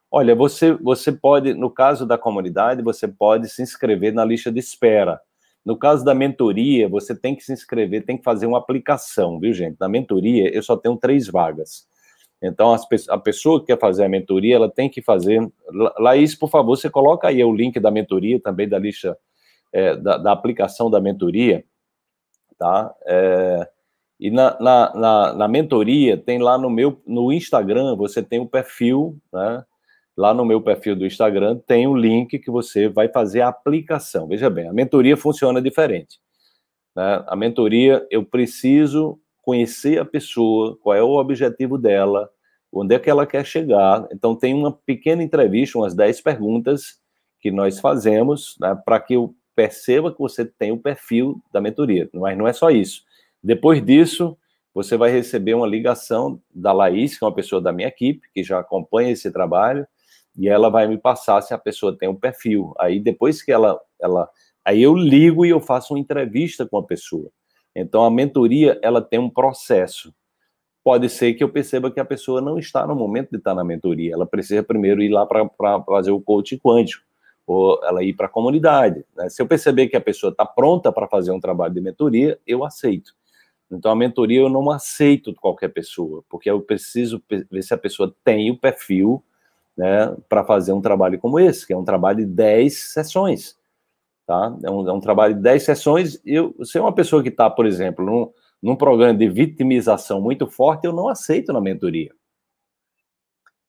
Olha, você pode, no caso da comunidade, você pode se inscrever na lista de espera. No caso da mentoria, você tem que se inscrever, tem que fazer uma aplicação, viu, gente? Na mentoria, eu só tenho 3 vagas. Então, a pessoa que quer fazer a mentoria, ela tem que fazer... Laís, por favor, você coloca aí o link da mentoria, também da lista, da aplicação da mentoria, tá? E na mentoria, tem lá no Instagram, você tem o perfil, né? Lá no meu perfil do Instagram tem um link que você vai fazer a aplicação. Veja bem, a mentoria funciona diferente, né? A mentoria, eu preciso conhecer a pessoa, qual é o objetivo dela, onde é que ela quer chegar. Então, tem uma pequena entrevista, umas 10 perguntas que nós fazemos, né, para que eu perceba que você tem o perfil da mentoria. Mas não é só isso. Depois disso, você vai receber uma ligação da Laís, que é uma pessoa da minha equipe, que já acompanha esse trabalho, e ela vai me passar se a pessoa tem um perfil. Aí, depois que aí eu ligo e eu faço uma entrevista com a pessoa. Então, a mentoria, ela tem um processo. Pode ser que eu perceba que a pessoa não está no momento de estar na mentoria. Ela precisa primeiro ir lá para fazer o coaching quântico, ou ela ir para a comunidade, né? Se eu perceber que a pessoa está pronta para fazer um trabalho de mentoria, eu aceito. Então, a mentoria eu não aceito de qualquer pessoa, porque eu preciso ver se a pessoa tem o perfil, né, para fazer um trabalho como esse, que é um trabalho de 10 sessões, tá? É um trabalho de 10 sessões. Se é uma pessoa que está, por exemplo, num programa de vitimização muito forte, eu não aceito na mentoria.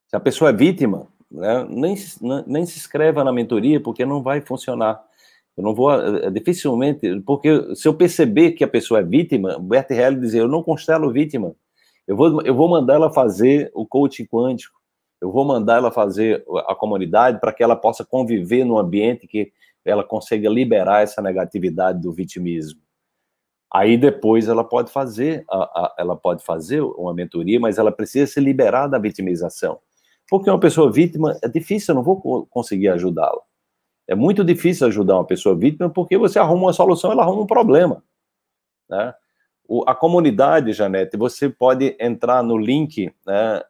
Se a pessoa é vítima, né, nem se inscreva na mentoria, porque não vai funcionar. Eu não vou, dificilmente, porque se eu perceber que a pessoa é vítima, Bert Hellinger dizia, eu não constelo vítima. Eu vou mandar ela fazer o coaching quântico, eu vou mandar ela fazer a comunidade para que ela possa conviver num ambiente que ela consiga liberar essa negatividade do vitimismo. Aí depois ela pode fazer uma mentoria, mas ela precisa se liberar da vitimização. Porque uma pessoa vítima é difícil, eu não vou conseguir ajudá-la. É muito difícil ajudar uma pessoa vítima porque você arruma uma solução, ela arruma um problema, né? A comunidade, Janete, você pode entrar no link, né?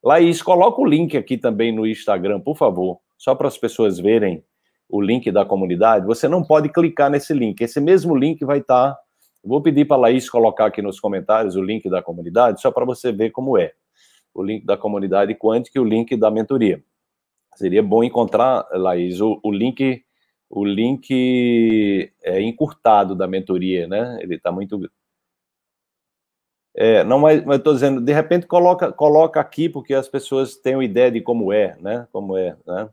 Laís, coloca o link aqui também no Instagram, por favor, só para as pessoas verem o link da comunidade. Você não pode clicar nesse link, esse mesmo link vai estar... Vou pedir para a Laís colocar aqui nos comentários o link da comunidade, só para você ver como é. O link da comunidade quântica e o link da mentoria. Seria bom encontrar, Laís, o link encurtado da mentoria, né? Ele está muito... Não, mas estou dizendo, de repente coloca aqui, porque as pessoas têm uma ideia de como é, né? Como é, né?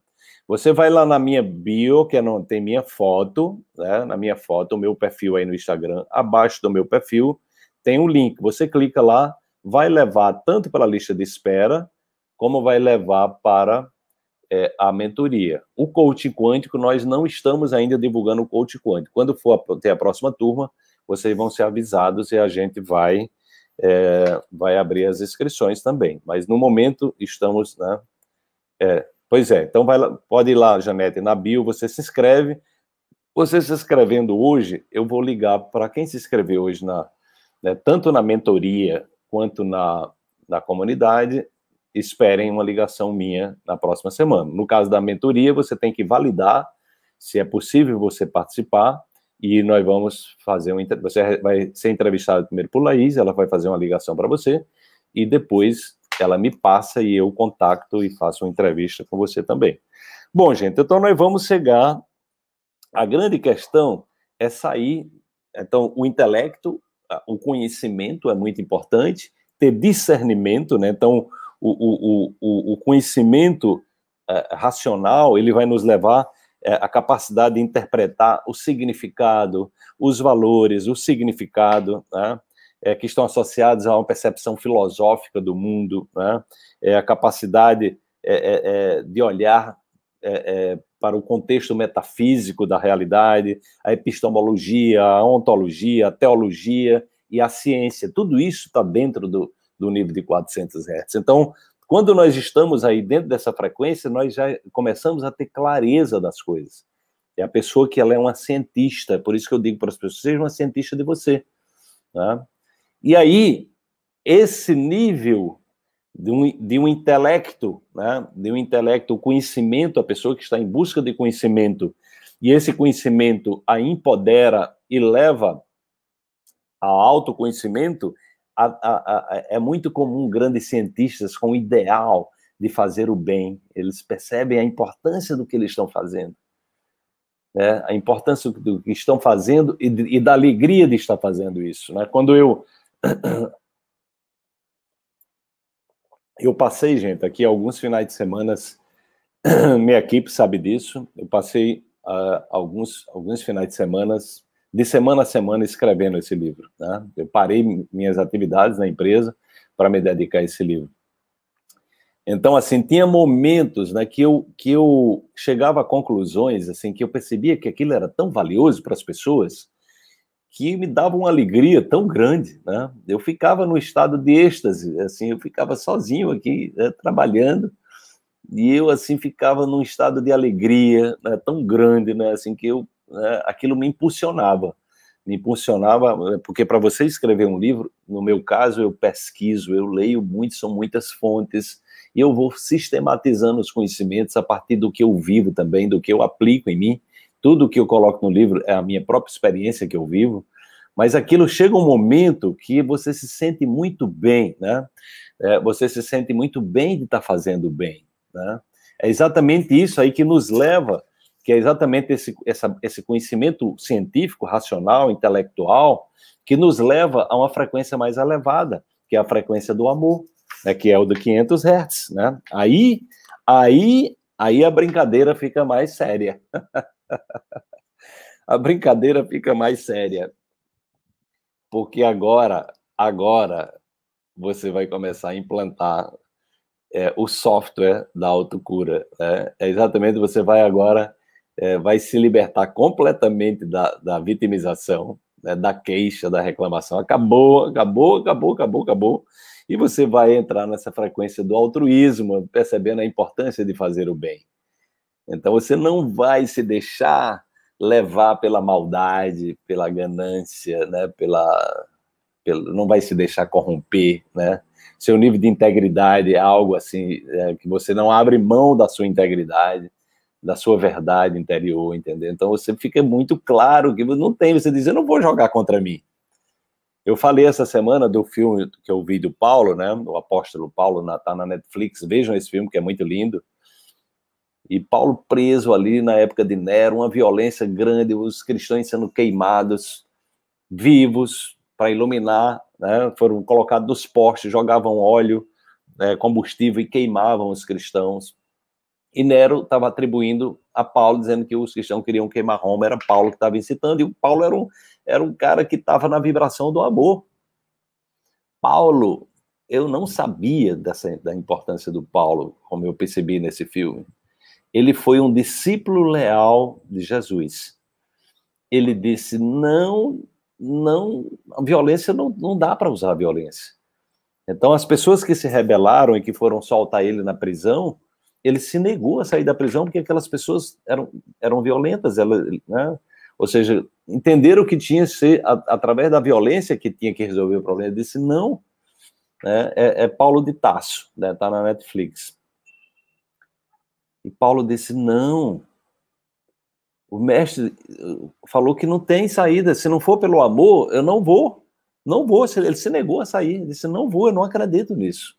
Você vai lá na minha bio, que tem minha foto, né? Na minha foto, o meu perfil aí no Instagram, abaixo do meu perfil, tem um link. Você clica lá, vai levar tanto para a lista de espera, como vai levar para a mentoria. O coaching quântico, nós não estamos ainda divulgando o coaching quântico. Quando for ter a próxima turma, vocês vão ser avisados e a gente vai abrir as inscrições também. Mas no momento estamos, né? Pois é, então pode ir lá, Janete, na bio, você se inscreve. Você se inscrevendo hoje, eu vou ligar para quem se inscreveu hoje, tanto na mentoria quanto na comunidade, esperem uma ligação minha na próxima semana. No caso da mentoria, você tem que validar se é possível você participar, e nós vamos fazer você vai ser entrevistado primeiro por Laís, ela vai fazer uma ligação para você, e depois ela me passa e eu contacto e faço uma entrevista com você também. Bom, gente, então nós vamos chegar. A grande questão é sair. Então, o intelecto, o conhecimento é muito importante, ter discernimento, né? Então, o conhecimento racional, ele vai nos levar a capacidade de interpretar o significado, os valores, o significado, né? Que estão associados a uma percepção filosófica do mundo, né? A capacidade de olhar para o contexto metafísico da realidade, a epistemologia, a ontologia, a teologia e a ciência. Tudo isso está dentro do nível de 400 Hz. Então, quando nós estamos aí dentro dessa frequência, nós já começamos a ter clareza das coisas. É a pessoa que ela é uma cientista, por isso que eu digo para as pessoas, seja uma cientista de você. Né? E aí, esse nível de um intelecto, né? De um intelecto, o conhecimento, a pessoa que está em busca de conhecimento, e esse conhecimento a empodera e leva ao autoconhecimento, é muito comum grandes cientistas com o ideal de fazer o bem, eles percebem a importância do que eles estão fazendo, né? A importância do que estão fazendo e da alegria de estar fazendo isso, né? Quando eu passei, gente, aqui alguns finais de semana, minha equipe sabe disso, eu passei alguns finais de semana a semana, escrevendo esse livro, né? Eu parei minhas atividades na empresa para me dedicar a esse livro. Então, assim, tinha momentos, né, que eu chegava a conclusões, assim, que eu percebia que aquilo era tão valioso para as pessoas, que me dava uma alegria tão grande, né? Eu ficava no estado de êxtase, assim, eu ficava sozinho aqui, né, trabalhando, e eu, assim, ficava num estado de alegria, né, tão grande, né, assim, que aquilo me impulsionava, porque para você escrever um livro, no meu caso, eu pesquiso, eu leio muito, são muitas fontes, e eu vou sistematizando os conhecimentos a partir do que eu vivo também, do que eu aplico em mim. Tudo que eu coloco no livro é a minha própria experiência que eu vivo, mas aquilo chega um momento que você se sente muito bem, né? Você se sente muito bem de estar fazendo bem, né? É exatamente isso aí que nos leva, que é exatamente esse conhecimento científico, racional, intelectual, que nos leva a uma frequência mais elevada, que é a frequência do amor, né? Que é o de 500 Hz, né? Aí a brincadeira fica mais séria. A brincadeira fica mais séria, porque agora você vai começar a implantar o software da autocura, né? Exatamente, você vai agora vai se libertar completamente da vitimização, né? Da queixa, da reclamação. Acabou, e você vai entrar nessa frequência do altruísmo, percebendo a importância de fazer o bem. Então, você não vai se deixar levar pela maldade, pela ganância, né? Não vai se deixar corromper, né? Seu nível de integridade é algo assim, que você não abre mão da sua integridade, da sua verdade interior, entendeu? Então, você fica muito claro que não tem, você diz, eu não vou jogar contra mim. Eu falei essa semana do filme que eu vi do Paulo, né? O apóstolo Paulo, tá na Netflix, vejam esse filme que é muito lindo. E Paulo preso ali na época de Nero, uma violência grande, os cristãos sendo queimados, vivos, para iluminar né? Foram colocados nos postes, jogavam óleo, combustível e queimavam os cristãos. E Nero estava atribuindo a Paulo, dizendo que os cristãos queriam queimar Roma, era Paulo que estava incitando, e o Paulo era um cara que estava na vibração do amor. Paulo, eu não sabia da importância do Paulo, como eu percebi nesse filme. Ele foi um discípulo leal de Jesus. Ele disse, não, a violência não dá para usar a violência. Então, as pessoas que se rebelaram e que foram soltar ele na prisão, ele se negou a sair da prisão porque aquelas pessoas eram violentas, né? Ou seja, entenderam que tinha que ser através da violência que tinha que resolver o problema. Ele disse, não, né? É Paulo de Tarso, né? Tá na Netflix. E Paulo disse, não, o mestre falou que não tem saída, se não for pelo amor, eu não vou. Ele se negou a sair, ele disse, não vou, eu não acredito nisso.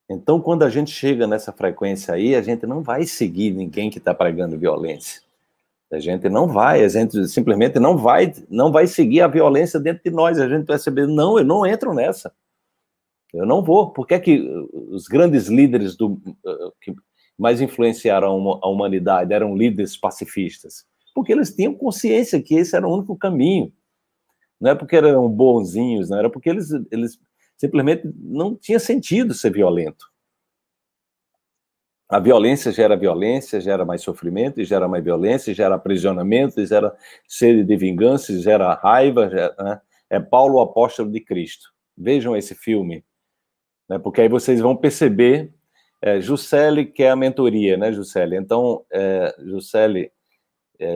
Então, quando a gente chega nessa frequência aí, a gente não vai seguir ninguém que está pregando violência. A gente simplesmente não vai seguir a violência dentro de nós. A gente vai saber, não, eu não entro nessa. Eu não vou. Por que é que os grandes líderes que mais influenciaram a humanidade eram líderes pacifistas? Porque eles tinham consciência que esse era o único caminho. Não é porque eram bonzinhos, não era porque eles simplesmente não tinha sentido ser violento. A violência, gera mais sofrimento, e gera mais violência, gera aprisionamento, e gera sede de vingança, gera raiva. Né? É Paulo, o apóstolo de Cristo. Vejam esse filme, né? Porque aí vocês vão perceber. Juscelie quer a mentoria, né, Juscelie? Então, Juscelie,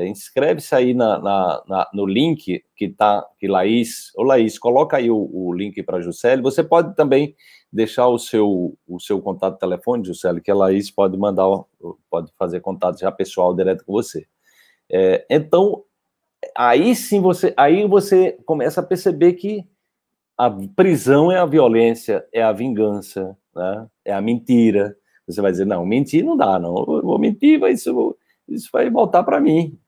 inscreve-se aí no link que Laís... Ô, Laís, coloca aí o link para a Juscelie. Você pode também deixar o seu contato de telefone, Juscelie, que a Laís pode pode fazer contato já pessoal direto com você. Então, aí sim você começa a perceber que a prisão é a violência, é a vingança, né? É a mentira. Você vai dizer, não, mentir não dá, não. Eu vou mentir, isso vai voltar para mim.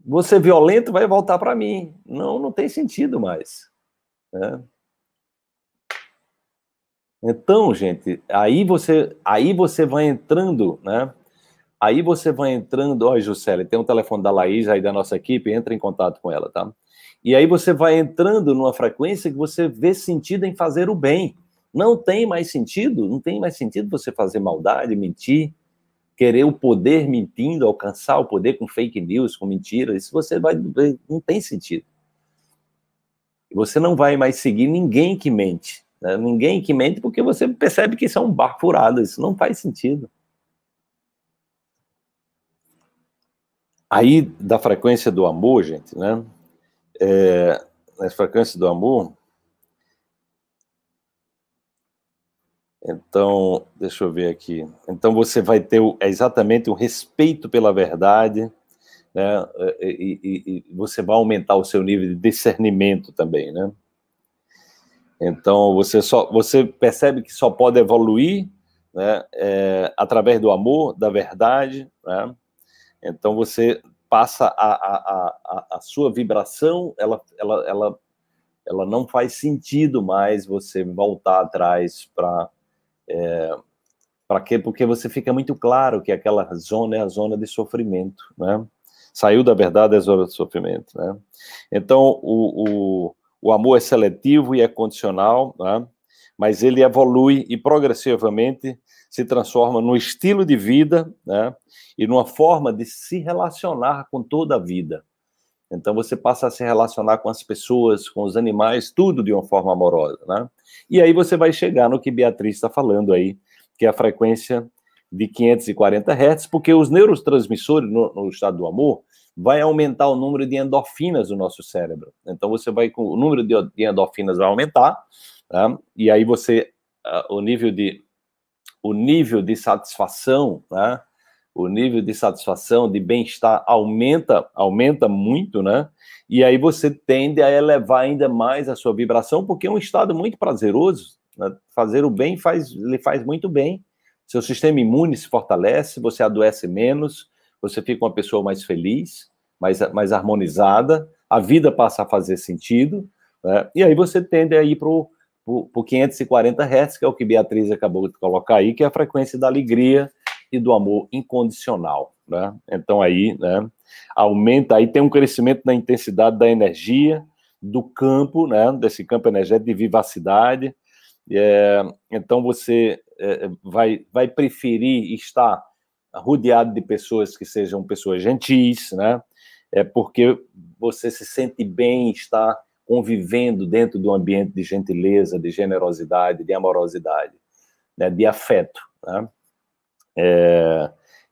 Você violento vai voltar para mim. Não tem sentido mais. Né? Então, gente, aí você vai entrando, né? Aí você vai entrando, ó, Juscelie, tem um telefone da Laís aí da nossa equipe, entra em contato com ela, tá? E aí você vai entrando numa frequência que você vê sentido em fazer o bem. Não tem mais sentido você fazer maldade, mentir, querer o poder mentindo, alcançar o poder com fake news, com mentira. Isso não tem sentido. Você não vai mais seguir ninguém que mente. Né? Ninguém que mente porque você percebe que isso é um bar furado, isso não faz sentido. Aí, da frequência do amor, gente, né? Na frequência do amor, então, deixa eu ver aqui. Então, você vai ter exatamente o respeito pela verdade, né? E você vai aumentar o seu nível de discernimento também, né? Então, você percebe que só pode evoluir, né? Através do amor, da verdade, né? Então, você passa a sua vibração, ela não faz sentido mais você voltar atrás para quê? Porque você fica muito claro que aquela zona é a zona de sofrimento, né? Saiu da verdade é a zona de sofrimento, né? Então, o amor é seletivo e é condicional, né? Mas ele evolui e progressivamente se transforma num estilo de vida, né? E numa forma de se relacionar com toda a vida. Então, você passa a se relacionar com as pessoas, com os animais, tudo de uma forma amorosa, né? E aí você vai chegar no que Beatriz está falando aí, que é a frequência de 540 Hz, porque os neurotransmissores no estado do amor vai aumentar o número de endorfinas do nosso cérebro. Então, o número de endorfinas vai aumentar, né? E aí o nível de satisfação, né? O nível de satisfação, de bem-estar aumenta muito, né? E aí você tende a elevar ainda mais a sua vibração, porque é um estado muito prazeroso, né? Fazer o bem lhe faz muito bem. Seu sistema imune se fortalece, você adoece menos, você fica uma pessoa mais feliz, mais harmonizada, a vida passa a fazer sentido, né? E aí você tende a ir para o 540 Hz, que é o que Beatriz acabou de colocar aí, que é a frequência da alegria e do amor incondicional, né? Então aí, né, aumenta, aí tem um crescimento na intensidade da energia, do campo, né, desse campo energético de vivacidade. Então você vai preferir estar rodeado de pessoas que sejam pessoas gentis, né? Porque você se sente bem estar convivendo dentro de um ambiente de gentileza, de generosidade, de amorosidade, né, de afeto, né?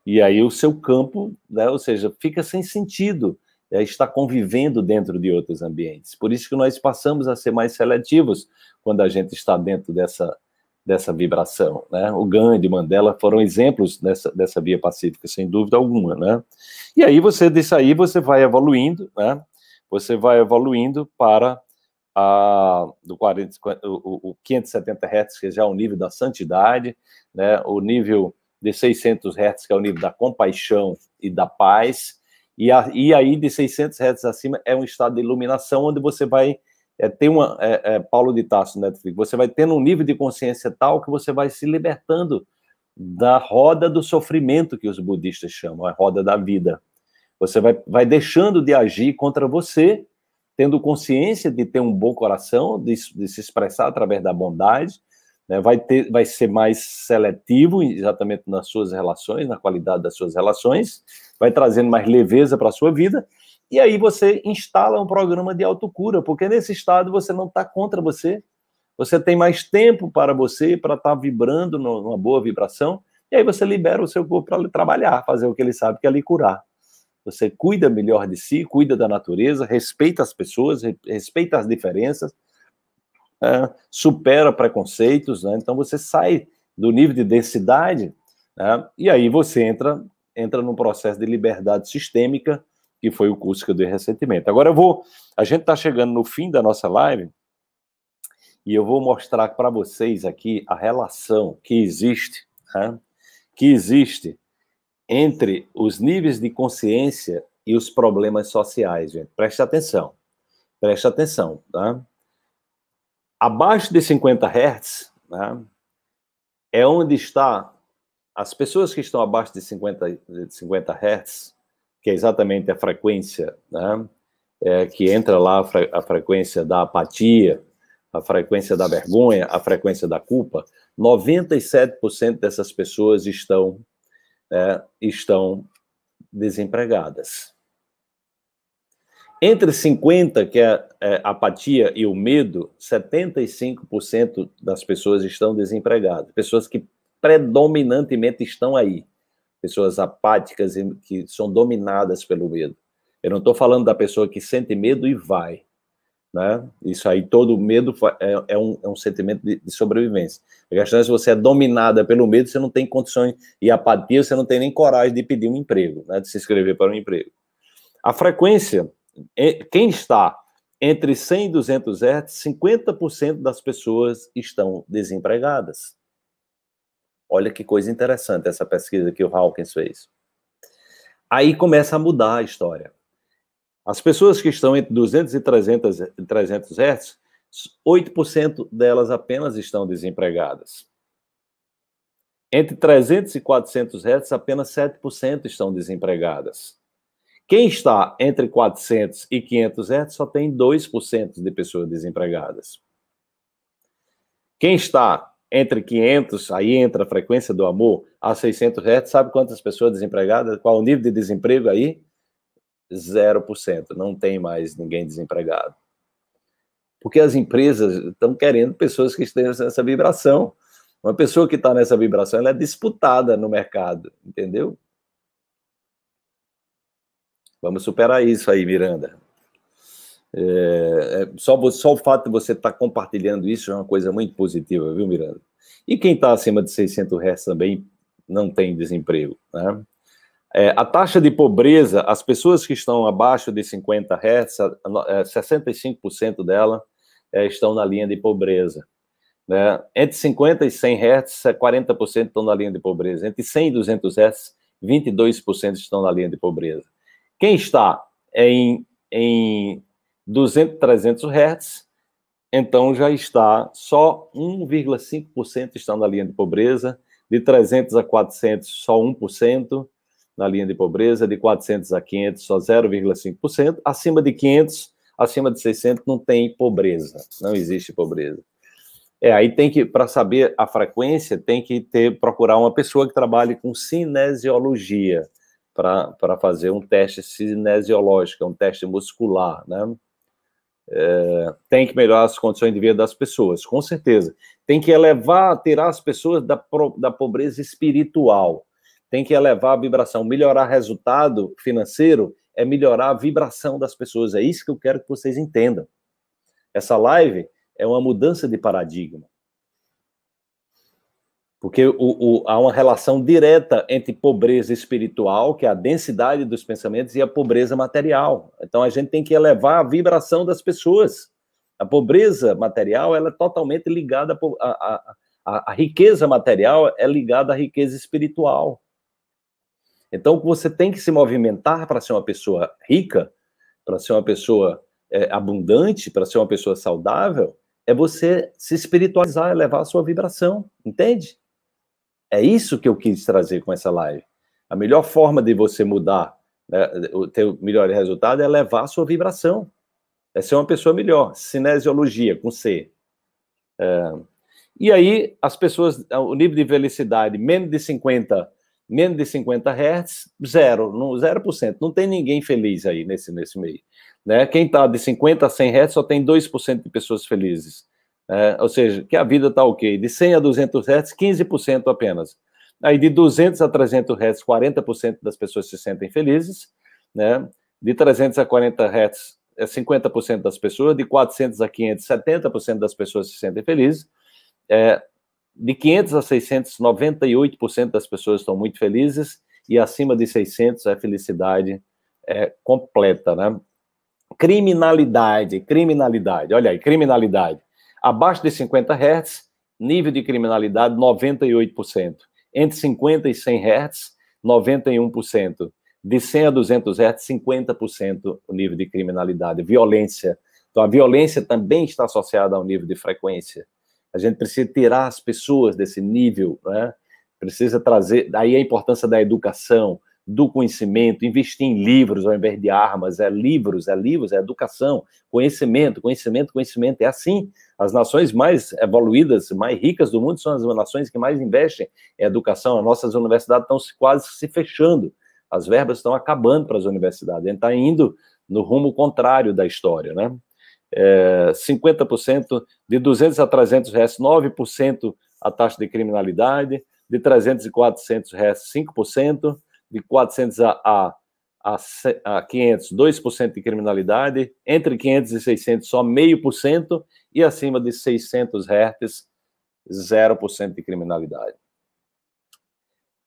E aí o seu campo, né, ou seja, fica sem sentido estar convivendo dentro de outros ambientes. Por isso que nós passamos a ser mais seletivos quando a gente está dentro dessa vibração, né? O Gandhi, Mandela foram exemplos dessa via pacífica, sem dúvida alguma, né? E aí disso aí você vai evoluindo, né? Você vai evoluindo para o 570 Hz, que já é o nível da santidade, né? O nível de 600 Hz, que é o nível da compaixão e da paz, e aí de 600 Hz acima é um estado de iluminação, onde você vai ter Paulo de Tarso, Netflix, você vai tendo um nível de consciência tal que você vai se libertando da roda do sofrimento, que os budistas chamam, a roda da vida. Você vai deixando de agir contra você, tendo consciência de ter um bom coração, de se expressar através da bondade, né? Vai ser mais seletivo exatamente nas suas relações, na qualidade das suas relações, vai trazendo mais leveza para a sua vida, e aí você instala um programa de autocura, porque nesse estado você não está contra você tem mais tempo para você, para estar vibrando numa boa vibração, e aí você libera o seu corpo para trabalhar, fazer o que ele sabe, que é lhe curar. Você cuida melhor de si, cuida da natureza, respeita as pessoas, respeita as diferenças, supera preconceitos, né? Então você sai do nível de densidade, né? E aí você entra num processo de liberdade sistêmica, que foi o curso que eu dei recentemente. Agora a gente está chegando no fim da nossa live, e eu vou mostrar para vocês aqui a relação que existe, né? Que existe entre os níveis de consciência e os problemas sociais, gente. Preste atenção, tá? Abaixo de 50 Hz, né, é onde está as pessoas que estão abaixo de 50 Hz, que é exatamente a frequência, né, que entra lá a frequência da apatia, a frequência da vergonha, a frequência da culpa. 97% dessas pessoas estão desempregadas. Entre 50, que é a apatia e o medo, 75% das pessoas estão desempregadas. Pessoas que predominantemente estão aí. Pessoas apáticas e que são dominadas pelo medo. Eu não estou falando da pessoa que sente medo e vai, né? Isso aí, todo medo é um sentimento de sobrevivência. A questão é, se você é dominada pelo medo, você não tem condições, e apatia, você não tem nem coragem de pedir um emprego, né? De se inscrever para um emprego. A frequência, quem está entre 100 e 200 Hz, 50% das pessoas estão desempregadas. Olha que coisa interessante essa pesquisa que o Hawkins fez. Aí começa a mudar a história. As pessoas que estão entre 200 e 300 Hz, 8% delas apenas estão desempregadas. Entre 300 e 400 Hz, apenas 7% estão desempregadas. Quem está entre 400 e 500 Hz só tem 2% de pessoas desempregadas. Quem está entre 500, aí entra a frequência do amor, a 600 Hz, sabe quantas pessoas desempregadas? Qual o nível de desemprego aí? 0%. Não tem mais ninguém desempregado. Porque as empresas estão querendo pessoas que estejam nessa vibração. Uma pessoa que está nessa vibração, ela é disputada no mercado, entendeu? Vamos superar isso aí, Miranda. Só o fato de você estar compartilhando isso é uma coisa muito positiva, viu, Miranda? E quem está acima de 600 Hz também não tem desemprego, né? A taxa de pobreza, as pessoas que estão abaixo de 50 Hz, 65% delas estão na linha de pobreza, né? Entre 50 e 100 Hz, 40% estão na linha de pobreza. Entre 100 e 200 Hz, 22% estão na linha de pobreza. Quem está em 200, 300 Hz, então já está, só 1,5% estão na linha de pobreza, de 300 a 400, só 1% na linha de pobreza, de 400 a 500, só 0,5%, acima de 500, acima de 600, não tem pobreza, não existe pobreza. Aí tem que, para saber a frequência, tem que procurar uma pessoa que trabalhe com cinesiologia, para fazer um teste cinesiológico, um teste muscular, né? Tem que melhorar as condições de vida das pessoas, com certeza. Tem que tirar as pessoas da pobreza espiritual. Tem que elevar a vibração. Melhorar resultado financeiro é melhorar a vibração das pessoas. É isso que eu quero que vocês entendam. Essa live é uma mudança de paradigma. Porque há uma relação direta entre pobreza espiritual, que é a densidade dos pensamentos, e a pobreza material. Então, a gente tem que elevar a vibração das pessoas. A pobreza material, ela é totalmente ligada a riqueza material é ligada à riqueza espiritual. Então, você tem que se movimentar para ser uma pessoa rica, para ser uma pessoa abundante, para ser uma pessoa saudável, é você se espiritualizar, elevar a sua vibração, entende? É isso que eu quis trazer com essa live. A melhor forma de você mudar, né, ter o melhor resultado é elevar a sua vibração. É ser uma pessoa melhor. Cinesiologia, com C. E aí, as pessoas, o nível de felicidade, menos de 50 Hz, 0%. Não tem ninguém feliz aí nesse meio. Né? Quem está de 50 a 100 Hz só tem 2% de pessoas felizes. Ou seja, que a vida está ok. De 100 a 200 Hz, 15% apenas. Aí de 200 a 300 Hz, 40% das pessoas se sentem felizes. Né? De 300 a 40 Hz, 50% das pessoas. De 400 a 500, 70% das pessoas se sentem felizes. De 500 a 600, 98% das pessoas estão muito felizes. E acima de 600, a felicidade completa. Né? Criminalidade. Olha aí, criminalidade. Abaixo de 50 Hz, nível de criminalidade 98%. Entre 50 e 100 Hz, 91%. De 100 a 200 Hz, 50% o nível de criminalidade. Violência. Então, a violência também está associada ao nível de frequência. A gente precisa tirar as pessoas desse nível, né? Precisa trazer, daí a importância da educação, do conhecimento, investir em livros ao invés de armas, livros, é educação, conhecimento, é assim. As nações mais evoluídas, mais ricas do mundo são as nações que mais investem em educação. As nossas universidades estão quase se fechando, as verbas estão acabando para as universidades, a gente está indo no rumo contrário da história, né? 50%, de 200 a 300 Hz, 9% a taxa de criminalidade, de 300 e 400 Hz, 5%, de 400 a 500, 2% de criminalidade, entre 500 e 600, só 0,5%, e acima de 600 Hz, 0% de criminalidade.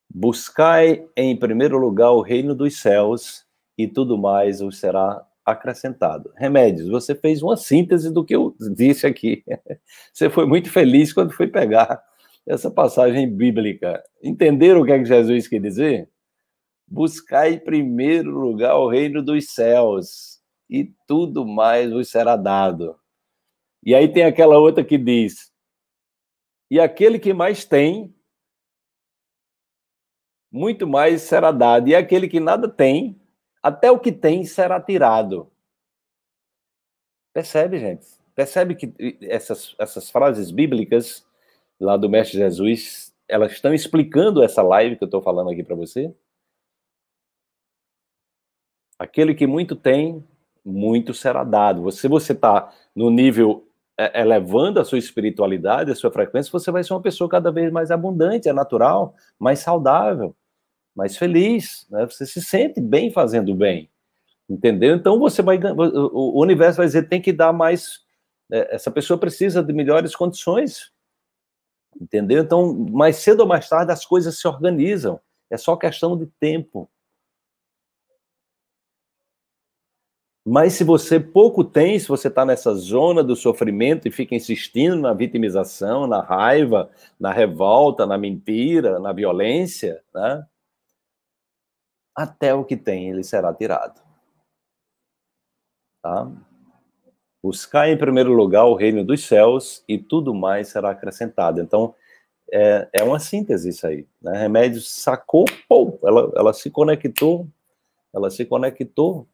Buscai em primeiro lugar o reino dos céus, e tudo mais vos será acrescentado. Remédios, você fez uma síntese do que eu disse aqui. Você foi muito feliz quando foi pegar essa passagem bíblica. Entenderam o que é que Jesus quer dizer? Buscai em primeiro lugar o reino dos céus, e tudo mais vos será dado. E aí tem aquela outra que diz, e aquele que mais tem, muito mais será dado, e aquele que nada tem, até o que tem será tirado. Percebe, gente? Percebe que essas frases bíblicas lá do Mestre Jesus, elas estão explicando essa live que eu estou falando aqui para você? Aquele que muito tem, muito será dado. Se você está no nível elevando a sua espiritualidade, a sua frequência, você vai ser uma pessoa cada vez mais abundante, é natural, mais saudável, mais feliz, né? Você se sente bem fazendo bem, entendeu? Então você vai, o universo vai dizer, tem que dar mais, essa pessoa precisa de melhores condições, entendeu? Então, mais cedo ou mais tarde as coisas se organizam, é só questão de tempo. Mas se você pouco tem, se você está nessa zona do sofrimento e fica insistindo na vitimização, na raiva, na revolta, na mentira, na violência, né? Até o que tem, ele será tirado. tá? Buscar em primeiro lugar o reino dos céus e tudo mais será acrescentado. Então, é uma síntese isso aí, né? Remédios sacou, pô, ela se conectou,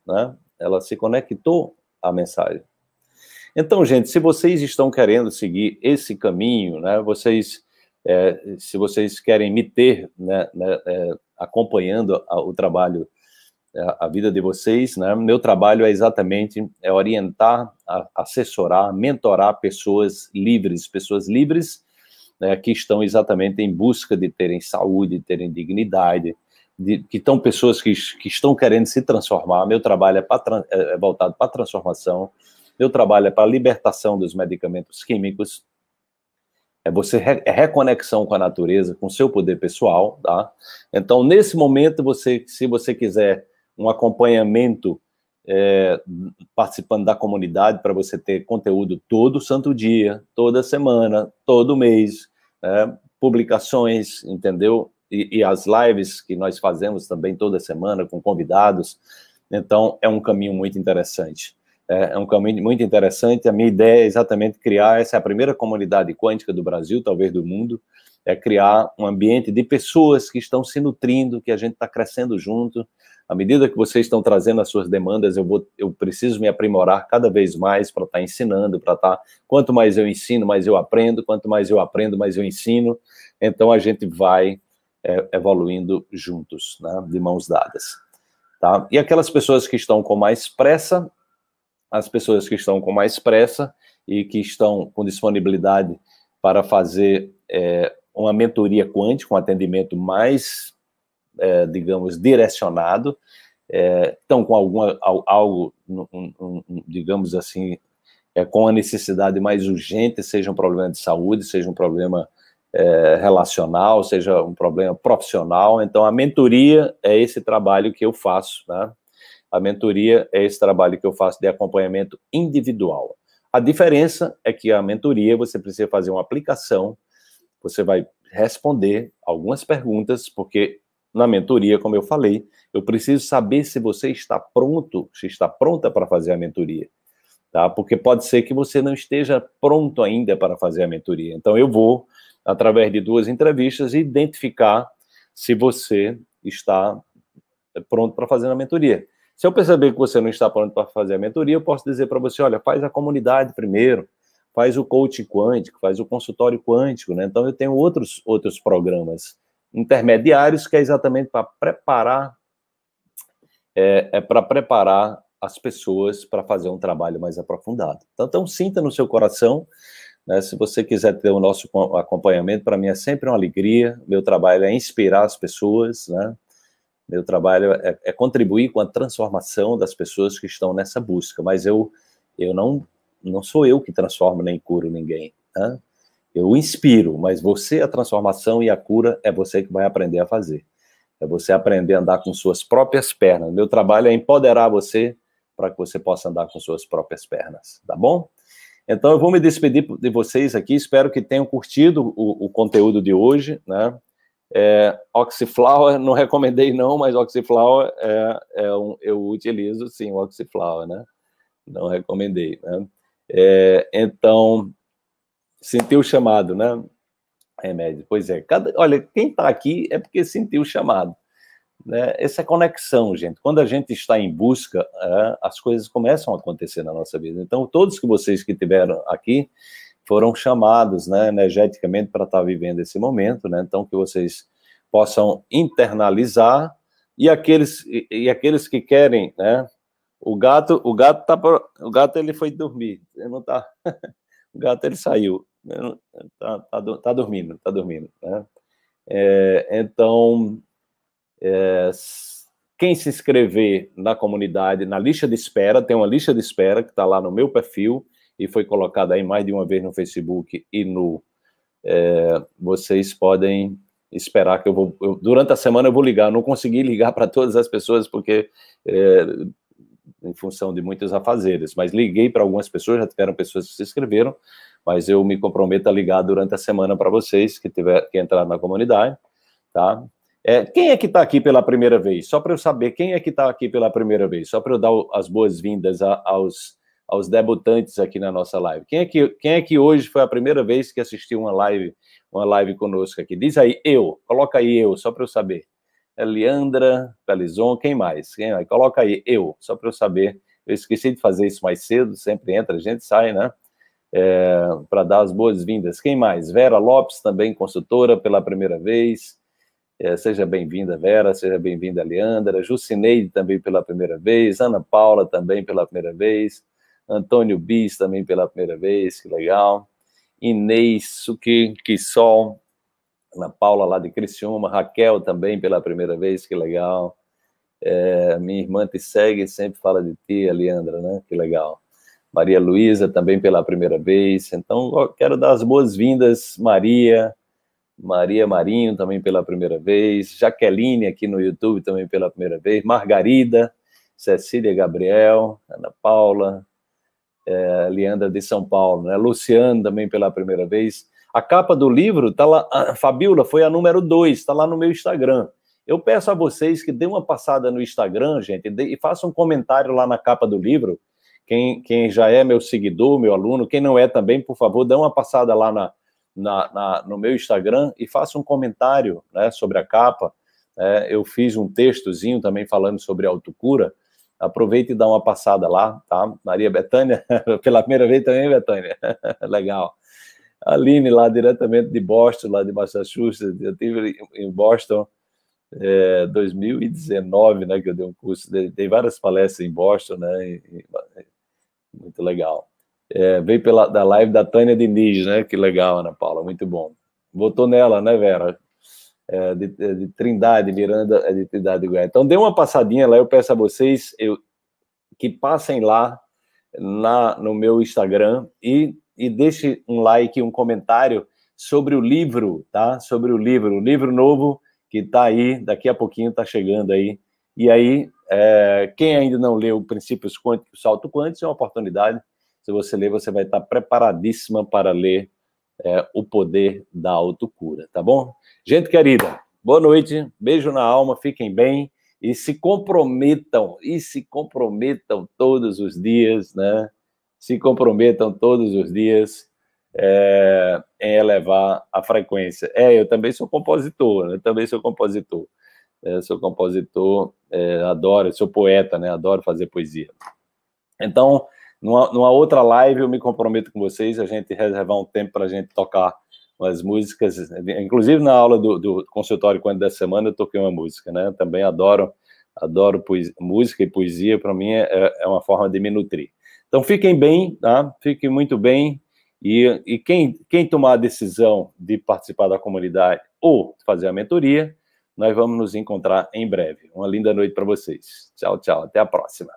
né? Ela se conectou à mensagem. Então, gente, se vocês estão querendo seguir esse caminho, né, se vocês querem me ter, né, acompanhando o trabalho, a vida de vocês, né, meu trabalho é exatamente orientar, assessorar, mentorar pessoas livres, né, que estão exatamente em busca de terem saúde, de terem dignidade, que estão pessoas que estão querendo se transformar. Meu trabalho é voltado para a transformação. Meu trabalho é para a libertação dos medicamentos químicos, é reconexão com a natureza, com o seu poder pessoal, tá? Então, nesse momento, se você quiser um acompanhamento participando da comunidade, para você ter conteúdo todo santo dia, toda semana, todo mês, publicações, entendeu? E as lives que nós fazemos também toda semana com convidados. Então, é um caminho muito interessante. É um caminho muito interessante. A minha ideia é exatamente criar, essa é a primeira comunidade quântica do Brasil, talvez do mundo, é criar um ambiente de pessoas que estão se nutrindo, que a gente está crescendo junto. À medida que vocês estão trazendo as suas demandas, eu preciso me aprimorar cada vez mais para estar ensinando, quanto mais eu ensino, mais eu aprendo, quanto mais eu aprendo, mais eu ensino. Então, a gente vai evoluindo juntos, né, de mãos dadas. Tá? E aquelas pessoas que estão com mais pressa, e que estão com disponibilidade para fazer uma mentoria quântica, um atendimento mais, digamos, direcionado, estão com algo, digamos assim, com a necessidade mais urgente, seja um problema de saúde, seja um problema relacional, seja um problema profissional. Então, a mentoria é esse trabalho que eu faço, né? A mentoria é esse trabalho que eu faço de acompanhamento individual. A diferença é que a mentoria, você precisa fazer uma aplicação, você vai responder algumas perguntas, porque na mentoria, como eu falei, eu preciso saber se você está pronto, se está pronta para fazer a mentoria, tá? Porque pode ser que você não esteja pronto ainda para fazer a mentoria. Então, eu vou, através de 2 entrevistas, identificar se você está pronto para fazer a mentoria. Se eu perceber que você não está pronto para fazer a mentoria, eu posso dizer para você, olha, faz a comunidade primeiro, faz o coaching quântico, faz o consultório quântico, né? Então, eu tenho outros programas intermediários que é exatamente para preparar, para preparar as pessoas para fazer um trabalho mais aprofundado. Então, sinta no seu coração, né? Se você quiser ter o nosso acompanhamento, para mim é sempre uma alegria. Meu trabalho é inspirar as pessoas, né? Meu trabalho é contribuir com a transformação das pessoas que estão nessa busca, mas eu não sou eu que transformo nem curo ninguém, né? Eu inspiro, mas a transformação e a cura é você que vai aprender a fazer. É você aprender a andar com suas próprias pernas. Meu trabalho é empoderar você para que você possa andar com suas próprias pernas, tá bom? Então, eu vou me despedir de vocês aqui, espero que tenham curtido o conteúdo de hoje, né? Oxyflower, não recomendei não, mas Oxyflower eu utilizo sim, o Oxyflower, né? Não recomendei, né? Então, sentiu o chamado, né? Remédio, pois é. Olha, quem está aqui é porque sentiu o chamado, né? Essa é conexão, gente. Quando a gente está em busca, as coisas começam a acontecer na nossa vida. Então, todos vocês que estiveram aqui foram chamados, né, energeticamente para estar vivendo esse momento, né? Então, que vocês possam internalizar, e aqueles que querem, né? O gato ele foi dormir, ele não tá, o gato ele saiu, tá dormindo, né? Então, quem se inscrever na comunidade, na lista de espera, tem uma lista de espera que está lá no meu perfil, e foi colocada aí mais de uma vez no Facebook e vocês podem esperar que durante a semana eu vou ligar. Não consegui ligar para todas as pessoas porque em função de muitos afazeres, mas liguei para algumas pessoas, já tiveram pessoas que se inscreveram, mas eu me comprometo a ligar durante a semana para vocês que entraram na comunidade, tá? Quem é que está aqui pela primeira vez? Só para eu saber quem é que está aqui pela primeira vez, só para eu dar as boas-vindas aos debutantes aqui na nossa live. Quem é que hoje foi a primeira vez que assistiu uma live conosco aqui? Diz aí, eu. Coloca aí eu, só para eu saber. Leandra, Pelizon, quem mais? Coloca aí, eu, só para eu saber. Eu esqueci de fazer isso mais cedo, sempre entra, a gente sai, né? Para dar as boas-vindas. Quem mais? Vera Lopes, também consultora pela primeira vez. Seja bem-vinda, Vera, seja bem-vinda, Leandra. Jucineide também pela primeira vez. Ana Paula também pela primeira vez. Antônio Bis também pela primeira vez, que legal. Inês Quissol. Ana Paula lá de Criciúma. Raquel também pela primeira vez, que legal. Minha irmã te segue, sempre fala de ti, a Leandra, né? Que legal. Maria Luísa também pela primeira vez. Então, eu quero dar as boas-vindas, Maria Marinho também pela primeira vez, Jaqueline aqui no YouTube também pela primeira vez, Margarida, Cecília Gabriel, Ana Paula, Leandra de São Paulo, né? Luciano também pela primeira vez. A capa do livro tá lá, a Fabiola foi a número 2, está lá no meu Instagram. Eu peço a vocês que dêem uma passada no Instagram, gente, e façam um comentário lá na capa do livro. Quem já é meu seguidor, meu aluno, quem não é também, por favor, dê uma passada lá no meu Instagram e faça um comentário, né, sobre a capa. Eu fiz um textozinho também falando sobre autocura. Aproveite e dá uma passada lá, tá? Maria Bethânia, pela primeira vez também, Bethânia. Legal. Aline, lá diretamente de Boston, lá de Massachusetts. Eu estive em Boston 2019, né, que eu dei um curso, dei várias palestras em Boston, né, muito legal. Veio da live da Tânia Diniz, né? Que legal, Ana Paula, muito bom. Votou nela, né, Vera? De Trindade, Miranda, de Trindade de Goiás. Então, dê uma passadinha lá, eu peço a vocês que passem lá no meu Instagram e deixe um like, um comentário sobre o livro, tá? Sobre o livro novo que tá aí, daqui a pouquinho tá chegando aí. E aí, quem ainda não leu Princípios Quânticos, Salto Quântico, é uma oportunidade. Se você ler, você vai estar preparadíssima para ler O Poder da Autocura, tá bom? Gente querida, boa noite, beijo na alma, fiquem bem e se comprometam todos os dias, né? Se comprometam todos os dias em elevar a frequência. Eu também sou compositor, né? Sou compositor, adoro, sou poeta, né? Adoro fazer poesia. Então, numa outra live, eu me comprometo com vocês, a gente reservar um tempo para a gente tocar umas músicas, inclusive na aula do consultório quântico da semana, eu toquei uma música, né? Também adoro música e poesia, para mim é uma forma de me nutrir. Então, fiquem bem, tá? Fiquem muito bem, e quem tomar a decisão de participar da comunidade ou fazer a mentoria, nós vamos nos encontrar em breve. Uma linda noite para vocês. Tchau, tchau. Até a próxima.